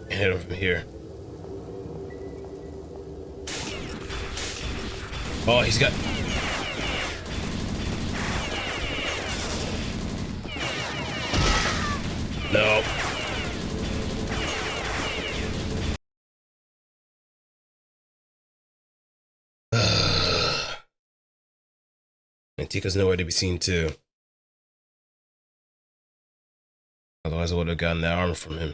Hit him from here. Oh, he's got... No. Antika's nowhere to be seen too. Otherwise I would have gotten that armor from him.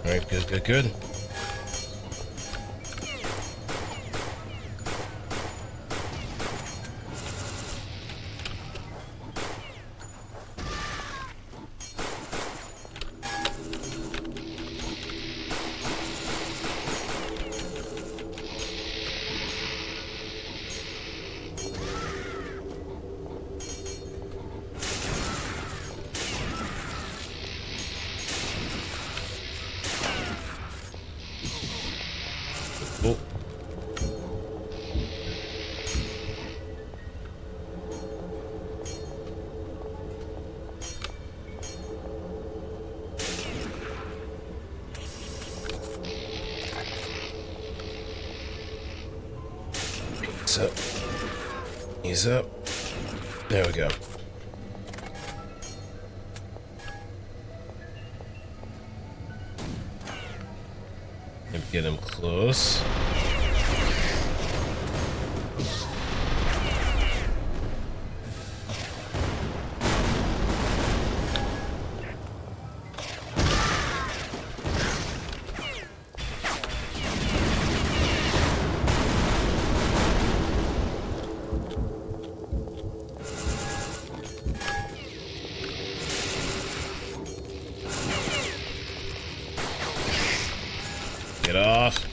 Alright, good, good, good. Oh. He's up. He's up. There we go. Get him close. Get off.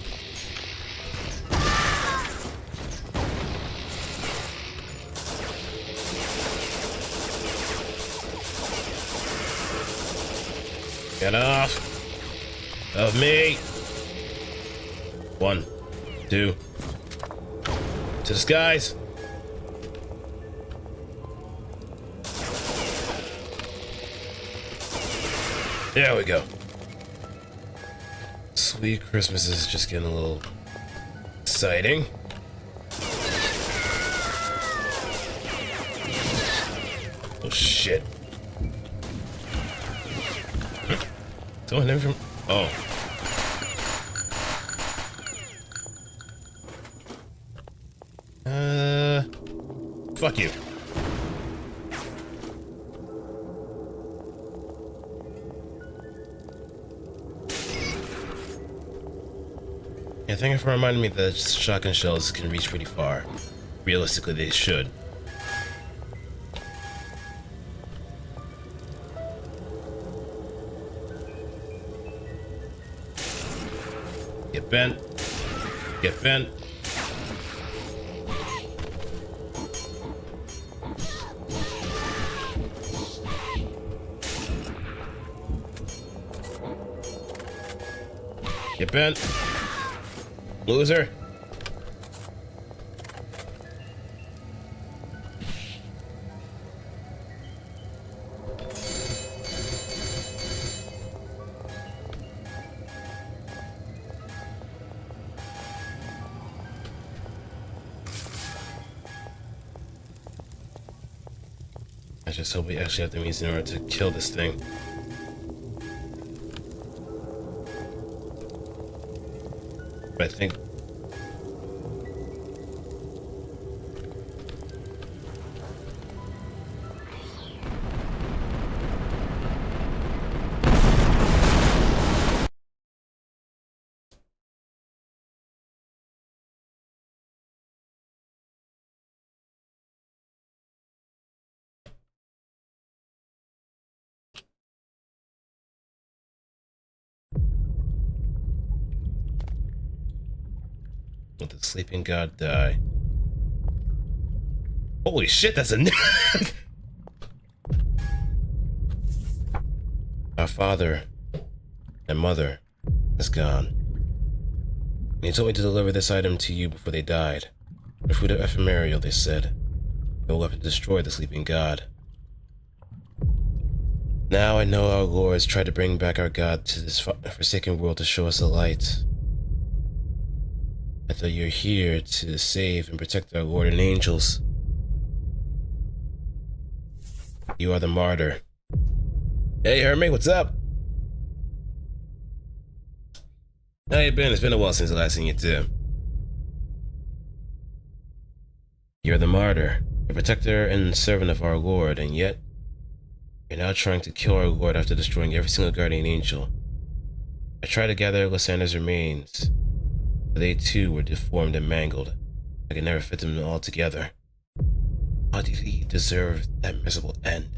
Get off of me. 1, 2. To the skies. There we go. Sweet Christmas is just getting a little exciting. Oh shit. Someone hit from... Oh. Fuck you. Yeah, thank you for reminding me that shotgun shells can reach pretty far. Realistically, they should. Get bent. Get bent. Get bent. Loser. just hope we actually have the means in order to kill this thing. But I think... Let the sleeping god die. Holy shit, that's a... Our father and mother is gone. And he told me to deliver this item to you before they died. A fruit of ephemeral, they said. No weapon to destroy the sleeping god. Now I know our lords tried to bring back our god to this forsaken world to show us the light. I thought you're here to save and protect our Lord and angels. You are the martyr. Hey, Hermie, what's up? How you been? It's been a while since I last seen you too. You're the martyr, the protector and servant of our Lord, and yet you're now trying to kill our Lord after destroying every single guardian angel. I tried to gather Lysander's remains, but they too were deformed and mangled. I could never fit them all together. How did he deserve that miserable end?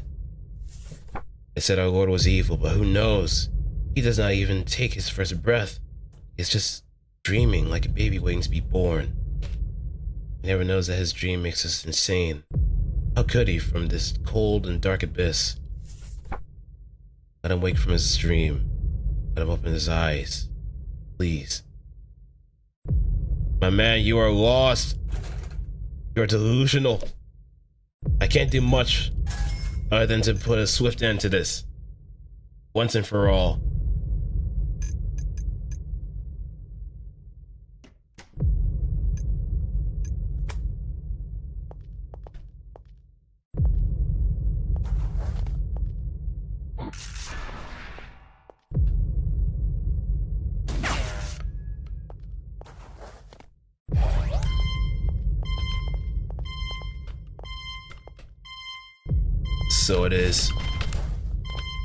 They said our Lord was evil, but who knows? He does not even take his first breath. He's just dreaming like a baby waiting to be born. He never knows that his dream makes us insane. How could he from this cold and dark abyss? Let him wake from his dream. Let him open his eyes. Please. My man, you are lost. You are delusional. I can't do much other than to put a swift end to this. Once and for all. So it is,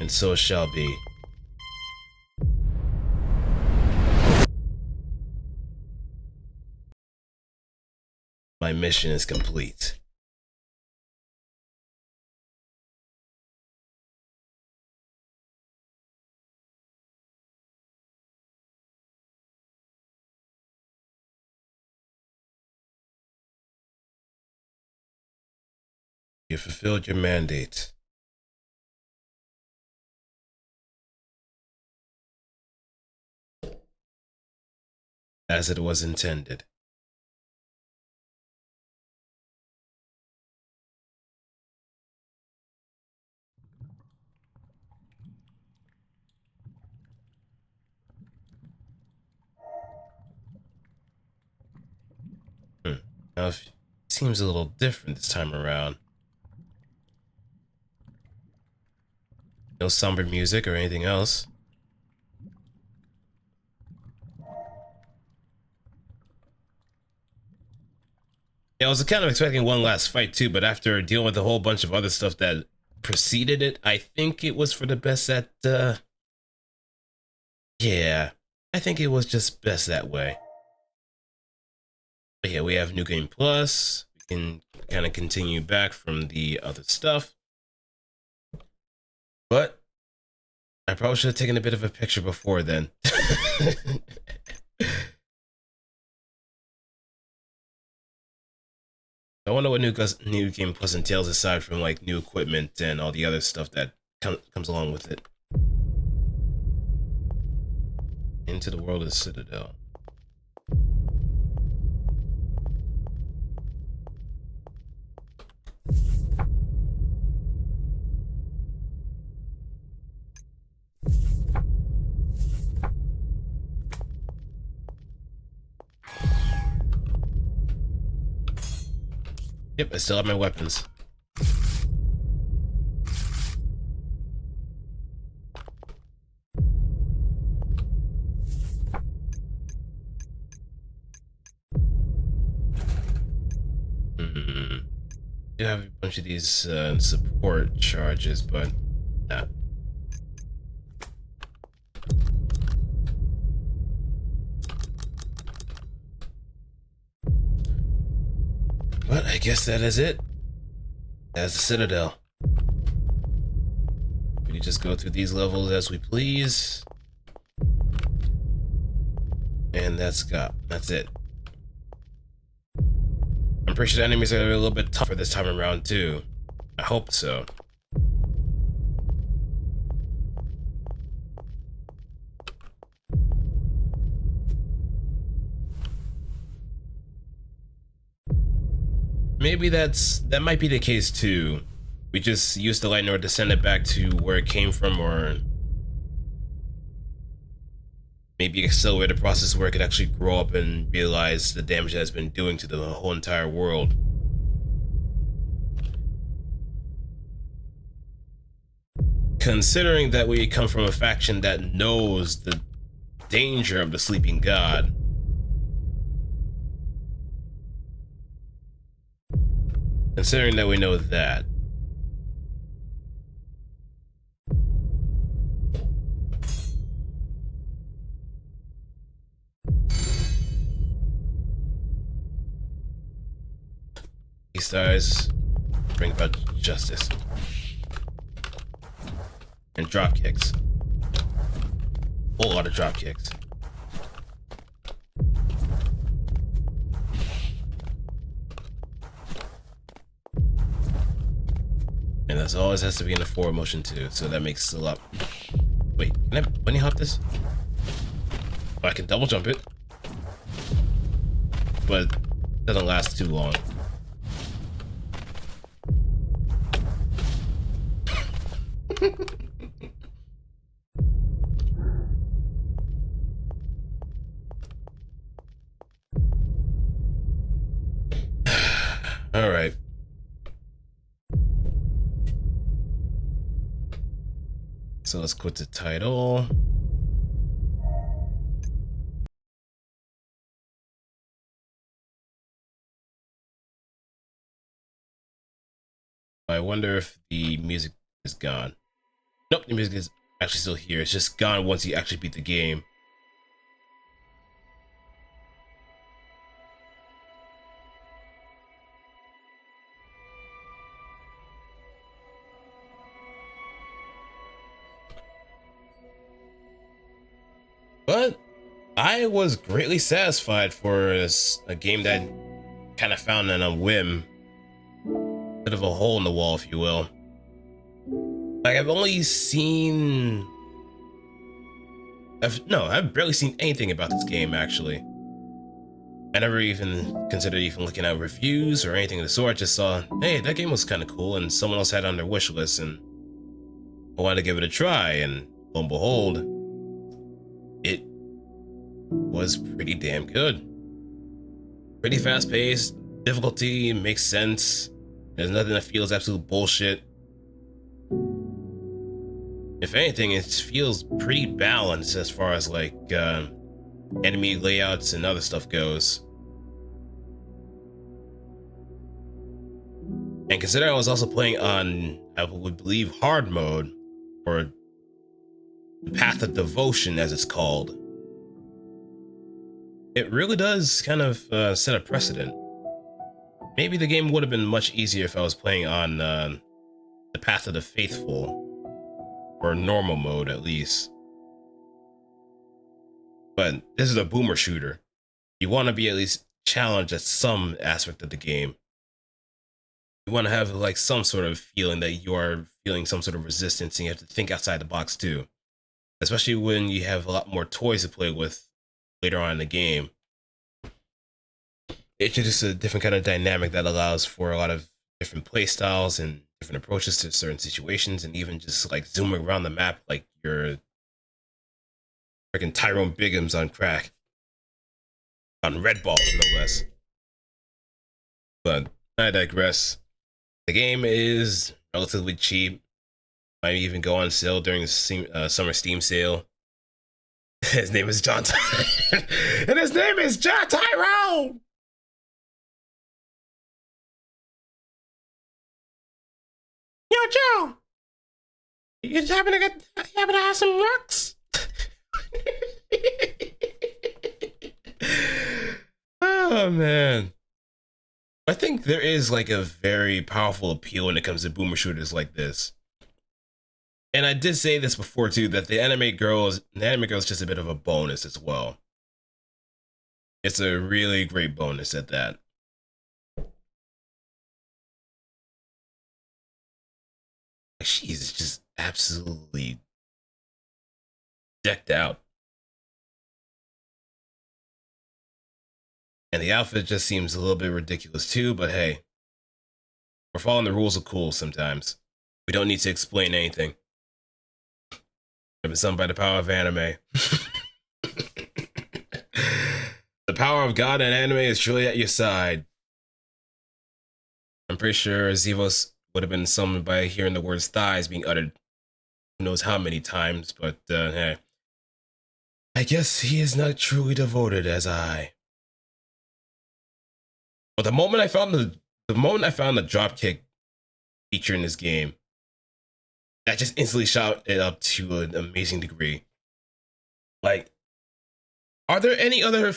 and so it shall be. My mission is complete. You fulfilled your mandate. As it was intended. Now, it seems a little different this time around. No somber music or anything else. Yeah, I was kind of expecting one last fight too, but after dealing with a whole bunch of other stuff that preceded it, I think it was for the best that, yeah, I think it was just best that way. But yeah, we have New Game Plus. We can kind of continue back from the other stuff. But I probably should have taken a bit of a picture before then. I wonder what New Game Plus entails aside from like new equipment and all the other stuff that comes along with it. Into the world of the Citadel. Yep, I still have my weapons. do have a bunch of these support charges, but nah. But I guess that is it. That's the Citadel. We can just go through these levels as we please. And that's it. I'm pretty sure the enemies are a little bit tougher this time around too. I hope so. Maybe that might be the case too. We just used the light in order to send it back to where it came from, or maybe accelerate the process where it could actually grow up and realize the damage that it's been doing to the whole entire world. Considering that we come from a faction that knows the danger of the sleeping god, considering that we know that, these guys bring about justice and drop kicks. A whole lot of drop kicks. And that's always has to be in the forward motion too, so that makes it a lot. Wait, can I bunny hop this? Oh, I can double jump it, but it doesn't last too long. All right. So let's quit the title. I wonder if the music is gone. Nope, the music is actually still here. It's just gone once you actually beat the game. But I was greatly satisfied for a game that kind of found on a whim. Bit of a hole in the wall, if you will. Like, I've only seen... I've barely seen anything about this game, actually. I never even considered even looking at reviews or anything of the sort. I just saw, hey, that game was kind of cool, and someone else had it on their wish list, and I wanted to give it a try, and lo and behold, it was pretty damn good. Pretty fast-paced, difficulty makes sense. There's nothing that feels absolute bullshit. If anything, it feels pretty balanced as far as like enemy layouts and other stuff goes. And consider I was also playing on, I would believe, hard mode, or the Path of Devotion as it's called. It really does kind of set a precedent. Maybe the game would have been much easier if I was playing on the Path of the Faithful, or normal mode at least. But this is a boomer shooter. You want to be at least challenged at some aspect of the game. You want to have like some sort of feeling that you are feeling some sort of resistance, and you have to think outside the box too. Especially when you have a lot more toys to play with later on in the game. It's just a different kind of dynamic that allows for a lot of different play styles and different approaches to certain situations, and even just like zooming around the map like you're freaking Tyrone Biggums on crack. On red balls, no less. But I digress. The game is relatively cheap. Might even go on sale during the summer Steam sale. His name is John Tyrone. And his name is John Tyrone! Yo, Joe, you just happen to have some rocks? Oh man, I think there is like a very powerful appeal when it comes to boomer shooters like this. And I did say this before too, that the anime girl is just a bit of a bonus as well. It's a really great bonus at that. She's just absolutely decked out. And the outfit just seems a little bit ridiculous too, but hey, we're following the rules of cool sometimes. We don't need to explain anything. I've been summoned by the power of anime. The power of God and anime is truly at your side. I'm pretty sure Zevos would have been summoned by hearing the words thighs being uttered who knows how many times, but hey. I guess he is not truly devoted as I. But the moment I found the dropkick feature in this game, that just instantly shot it up to an amazing degree. Like, are there any other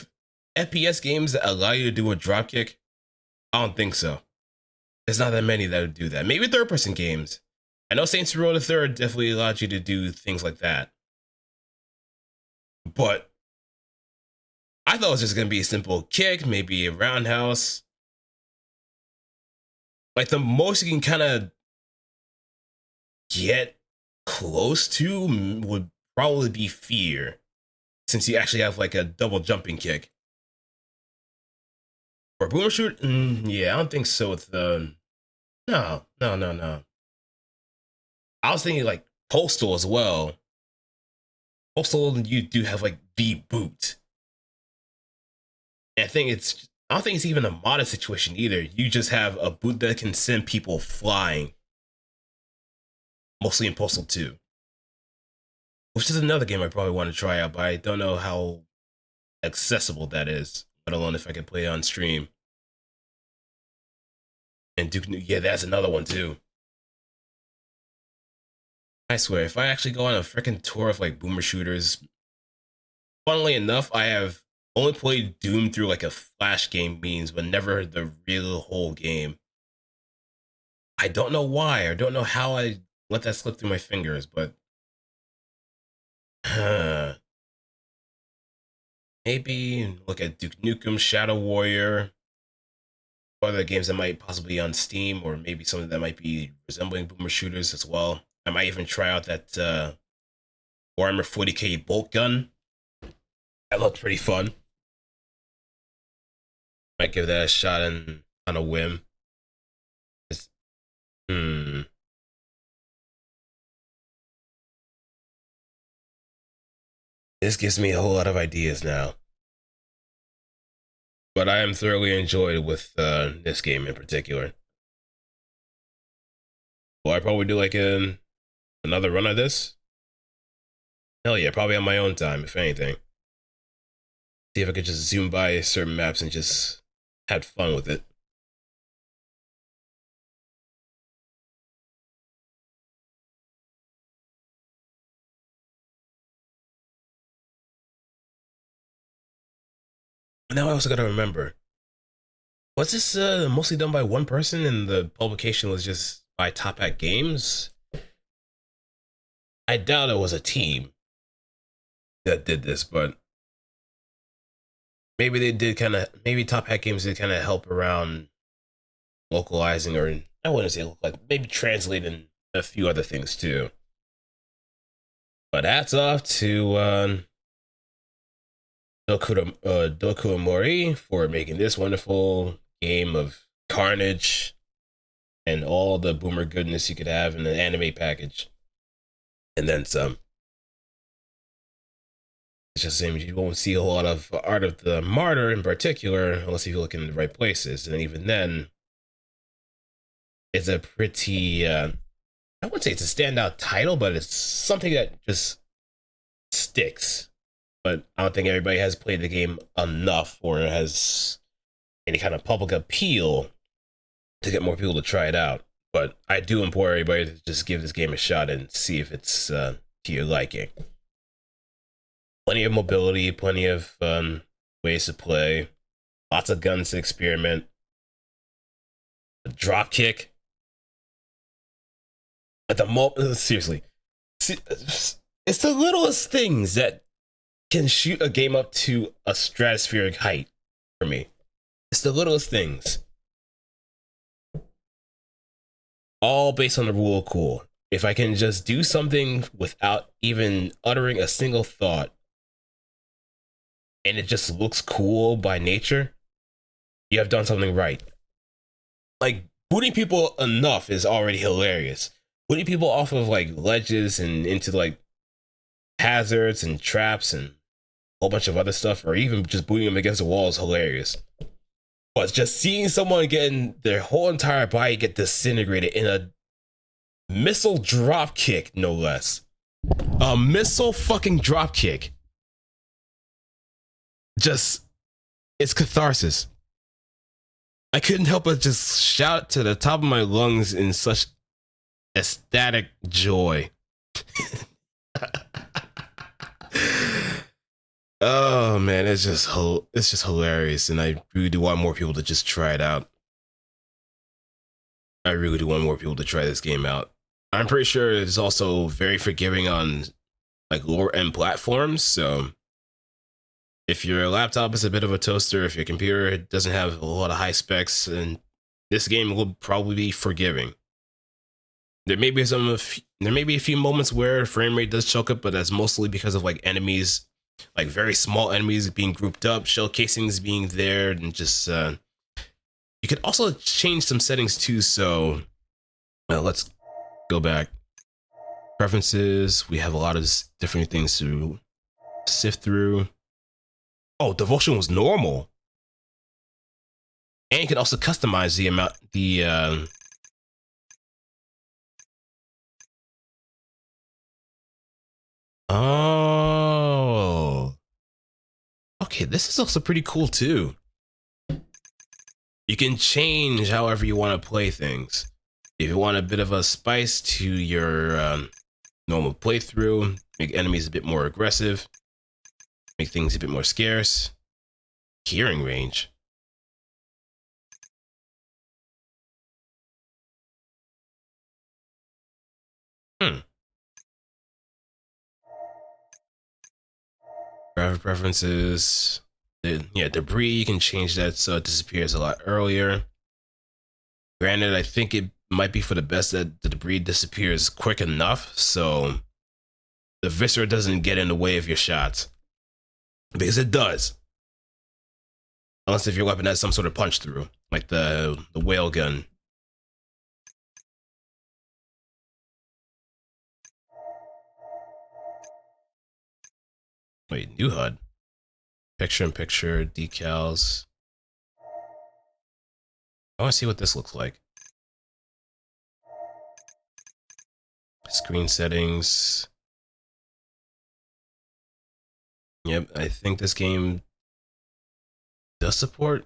FPS games that allow you to do a dropkick? I don't think so. There's not that many that would do that. Maybe third-person games. I know Saints Row the Third definitely allowed you to do things like that. But I thought it was just gonna be a simple kick, maybe a roundhouse. Like the most you can kind of get close to would probably be fear, since you actually have like a double jumping kick. For boomer shoot, yeah, I don't think so. With the no. I was thinking like Postal as well. Postal, you do have like the boot. And I don't think it's even a modded situation either. You just have a boot that can send people flying. Mostly in Postal 2. Which is another game I probably want to try out, but I don't know how accessible that is, let alone if I can play it on stream. And Duke, yeah, that's another one too. I swear, if I actually go on a freaking tour of like boomer shooters, funnily enough, I have only played Doom through like a flash game means, but never the real whole game. I don't know why. I don't know how I let that slip through my fingers, but maybe look at Duke Nukem, Shadow Warrior, other games that might possibly be on Steam, or maybe something that might be resembling boomer shooters as well. I might even try out that Warhammer 40k bolt gun. That looked pretty fun. Might give that a shot on a whim. This gives me a whole lot of ideas now. But I am thoroughly enjoyed with this game in particular. Will I probably do like another run of this? Hell yeah, probably on my own time, if anything. See if I could just zoom by certain maps and just had fun with it. Now I also gotta remember, was this mostly done by one person and the publication was just by Top Hat Games? I doubt it was a team that did this, but maybe they did maybe Top Hat Games did kind of help around localizing, or I wouldn't say like maybe translating a few other things too. But hats off to Doku Mori for making this wonderful game of carnage and all the boomer goodness you could have in an anime package. And then some. It's just the same, you won't see a whole lot of art of the martyr in particular unless you look in the right places. And even then, it's a pretty, I wouldn't say it's a standout title, but it's something that just sticks. But I don't think everybody has played the game enough or has any kind of public appeal to get more people to try it out. But I do implore everybody to just give this game a shot and see if it's to your liking. Plenty of mobility, plenty of ways to play, lots of guns to experiment. A dropkick. At the moment, seriously, it's the littlest things that can shoot a game up to a stratospheric height for me. It's the littlest things. All based on the rule of cool. If I can just do something without even uttering a single thought, and it just looks cool by nature, you have done something right. Like, booting people enough is already hilarious. Booting people off of like ledges and into like hazards and traps and a whole bunch of other stuff, or even just booting them against the wall is hilarious. But just seeing someone getting their whole entire body get disintegrated in a missile drop kick, no less. A missile fucking drop kick. Just, it's catharsis. I couldn't help but just shout to the top of my lungs in such ecstatic joy. Oh man, it's just hilarious, and I really do want more people to just try it out. I really do want more people to try this game out. I'm pretty sure it's also very forgiving on like lower end platforms, so if your laptop is a bit of a toaster, if your computer doesn't have a lot of high specs, and this game will probably be forgiving. There may be a few moments where frame rate does choke up, but that's mostly because of like enemies, like very small enemies being grouped up, shell casings being there, and just you can also change some settings too. So let's go back. Preferences. We have a lot of different things to sift through. Oh, devotion was normal, and you can also customize the amount, Oh. Okay, this is also pretty cool too. You can change however you want to play things. If you want a bit of a spice to your normal playthrough, make enemies a bit more aggressive, make things a bit more scarce. Hearing range. Preferences. Yeah, debris, you can change that so it disappears a lot earlier. Granted, I think it might be for the best that the debris disappears quick enough so the viscera doesn't get in the way of your shots. Because it does. Unless if your weapon has some sort of punch through, like the whale gun. Wait, new HUD. Picture-in-picture, decals. I want to see what this looks like. Screen settings. Yep, I think this game does support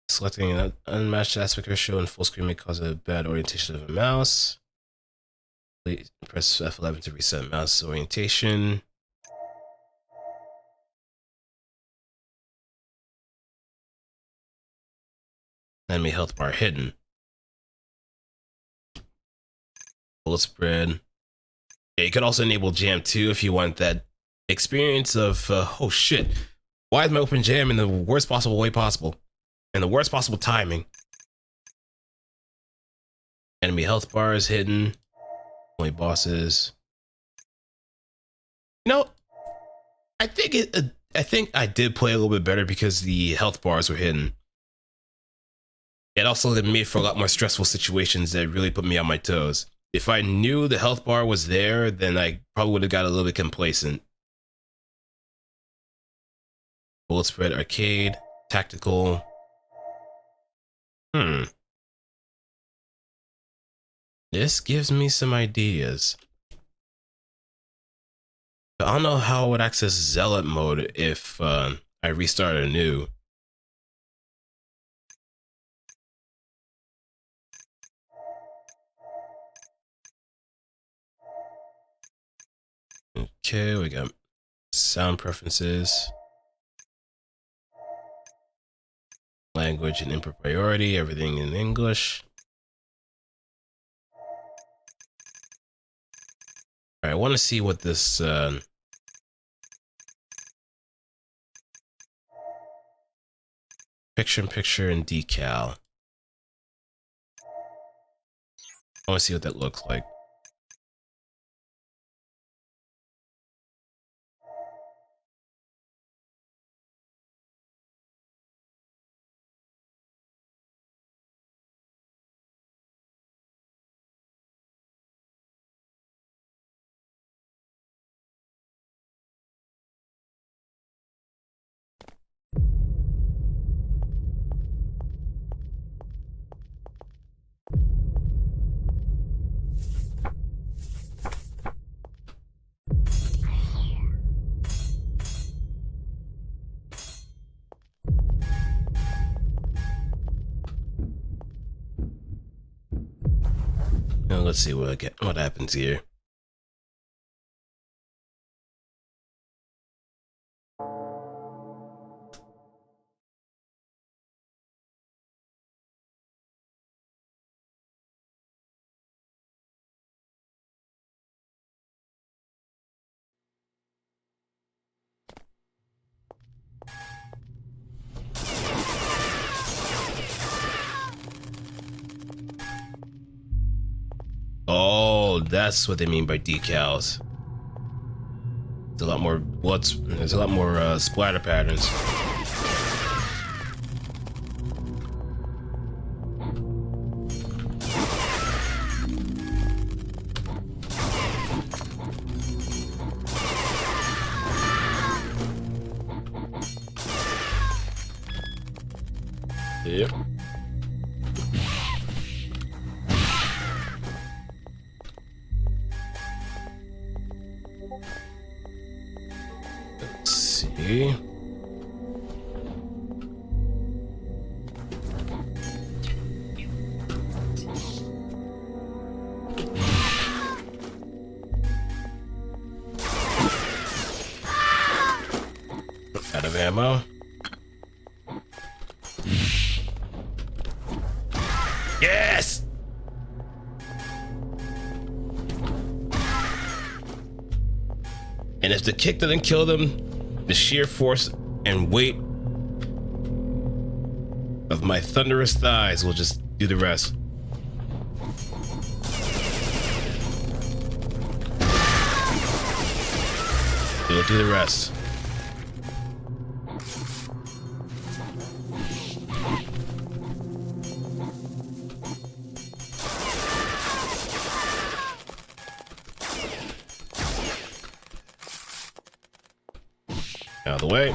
selecting an unmatched aspect ratio in full screen may cause a bad orientation of a mouse. Press F11 to reset mouse orientation. Enemy health bar hidden. Bullet spread. Yeah, you could also enable jam too if you want that experience of oh shit, why is my open jam in the worst possible way possible, and the worst possible timing. Enemy health bar is hidden. Only bosses. You know, I think I did play a little bit better because the health bars were hidden. It also made for a lot more stressful situations that really put me on my toes. If I knew the health bar was there, then I probably would have got a little bit complacent. Bullet spread, arcade, tactical. This gives me some ideas. But I don't know how I would access zealot mode if I restart anew. Okay, we got sound preferences, language and input priority, everything in English. All right, I want to see what this picture-in-picture and decal. I want to see what that looks like. Now let's see what happens here. Oh, that's what they mean by decals. There's a lot more there's a lot more splatter patterns. Yep. Let's see. Out of ammo. Yes! And if the kick doesn't kill them, the sheer force and weight of my thunderous thighs will just do the rest. It'll do the rest. Out of the way.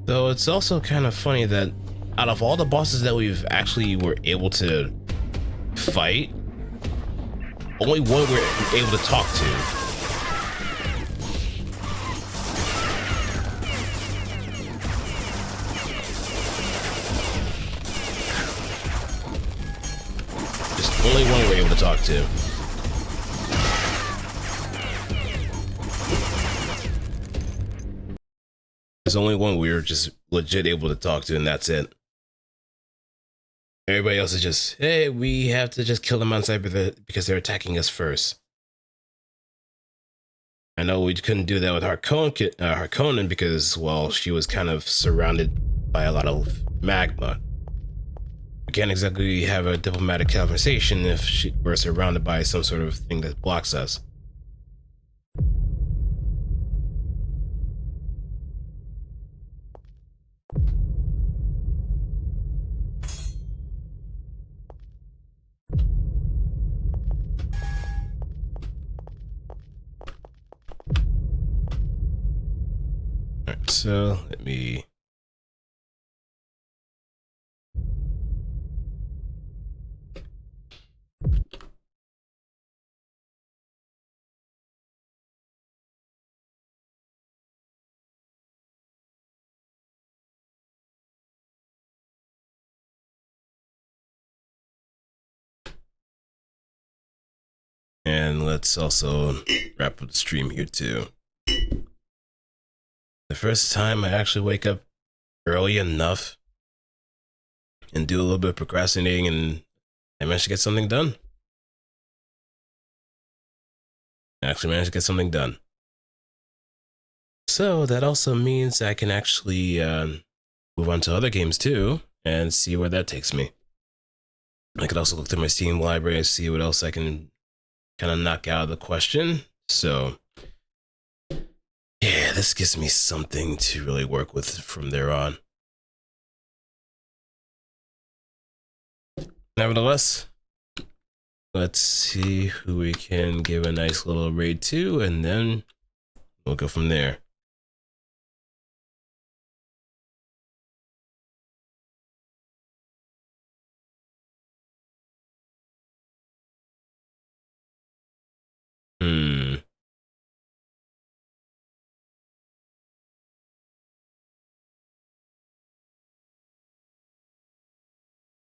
So it's also kind of funny that out of all the bosses that we've actually were able to fight, only one we're able to talk to. Just only one we're able to talk to. There's only one we're just legit able to talk to, and that's it. Everybody else is just, hey, we have to just kill them on sight because they're attacking us first. I know we couldn't do that with Harkonnen because, well, she was kind of surrounded by a lot of magma. We can't exactly have a diplomatic conversation if we're surrounded by some sort of thing that blocks us. Alright, so let me... And let's also wrap up the stream here too. The first time I actually wake up early enough and do a little bit of procrastinating, and I managed to get something done. So that also means I can actually move on to other games too and see where that takes me. I could also look through my Steam library and see what else I can kind of knock out of the question. So yeah, this gives me something to really work with from there on. Nevertheless, let's see who we can give a nice little raid to, and then we'll go from there.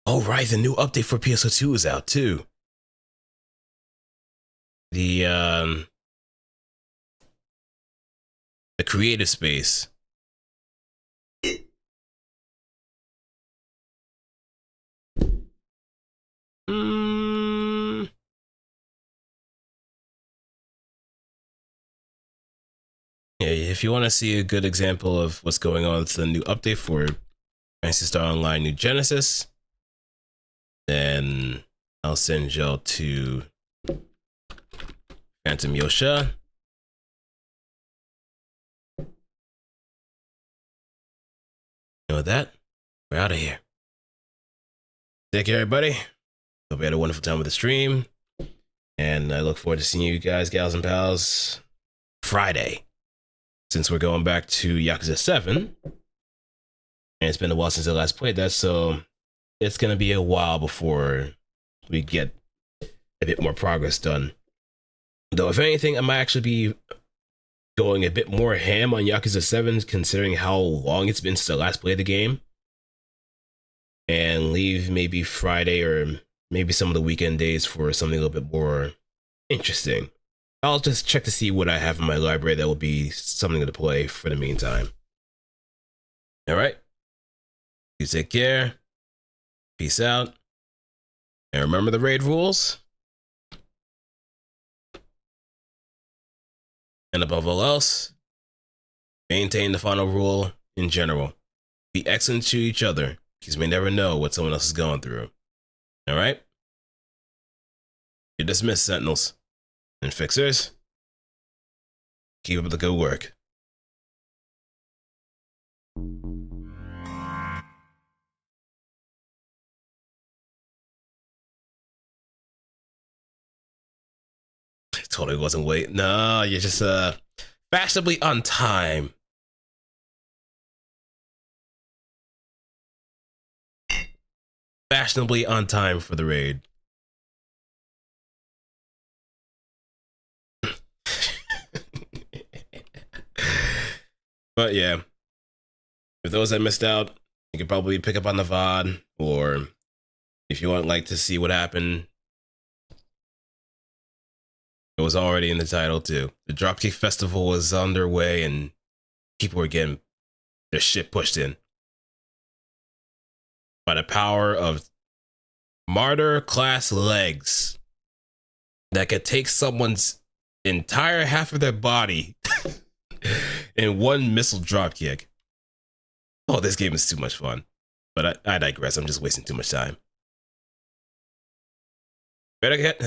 Oh right, the new update for PSO2 is out too. The creative space. Yeah, if you want to see a good example of what's going on with the new update for Fantasy Star Online New Genesis, then I'll send y'all to Phantom Yosha. You know that? We're out of here. Take care, everybody. Hope you had a wonderful time with the stream. And I look forward to seeing you guys, gals and pals, Friday. Since we're going back to Yakuza 7. And it's been a while since I last played that, so it's going to be a while before we get a bit more progress done. Though, if anything, I might actually be going a bit more ham on Yakuza 7, considering how long it's been since I last played the game. And leave maybe Friday or maybe some of the weekend days for something a little bit more interesting. I'll just check to see what I have in my library that will be something to play for the meantime. Alright? You take care. Peace out. And remember the raid rules. And above all else, maintain the final rule in general. Be excellent to each other, because you may never know what someone else is going through. Alright? You're dismissed, Sentinels. And Fixers, keep up the good work. Totally wasn't late. No, you're just fashionably on time. Fashionably on time for the raid. But yeah, for those that missed out, you can probably pick up on the VOD, or if you want like to see what happened, it was already in the title too. The Dropkick Festival was underway and people were getting their shit pushed in. By the power of martyr class legs that could take someone's entire half of their body in one missile dropkick. Oh, this game is too much fun. But I digress. I'm just wasting too much time. Better get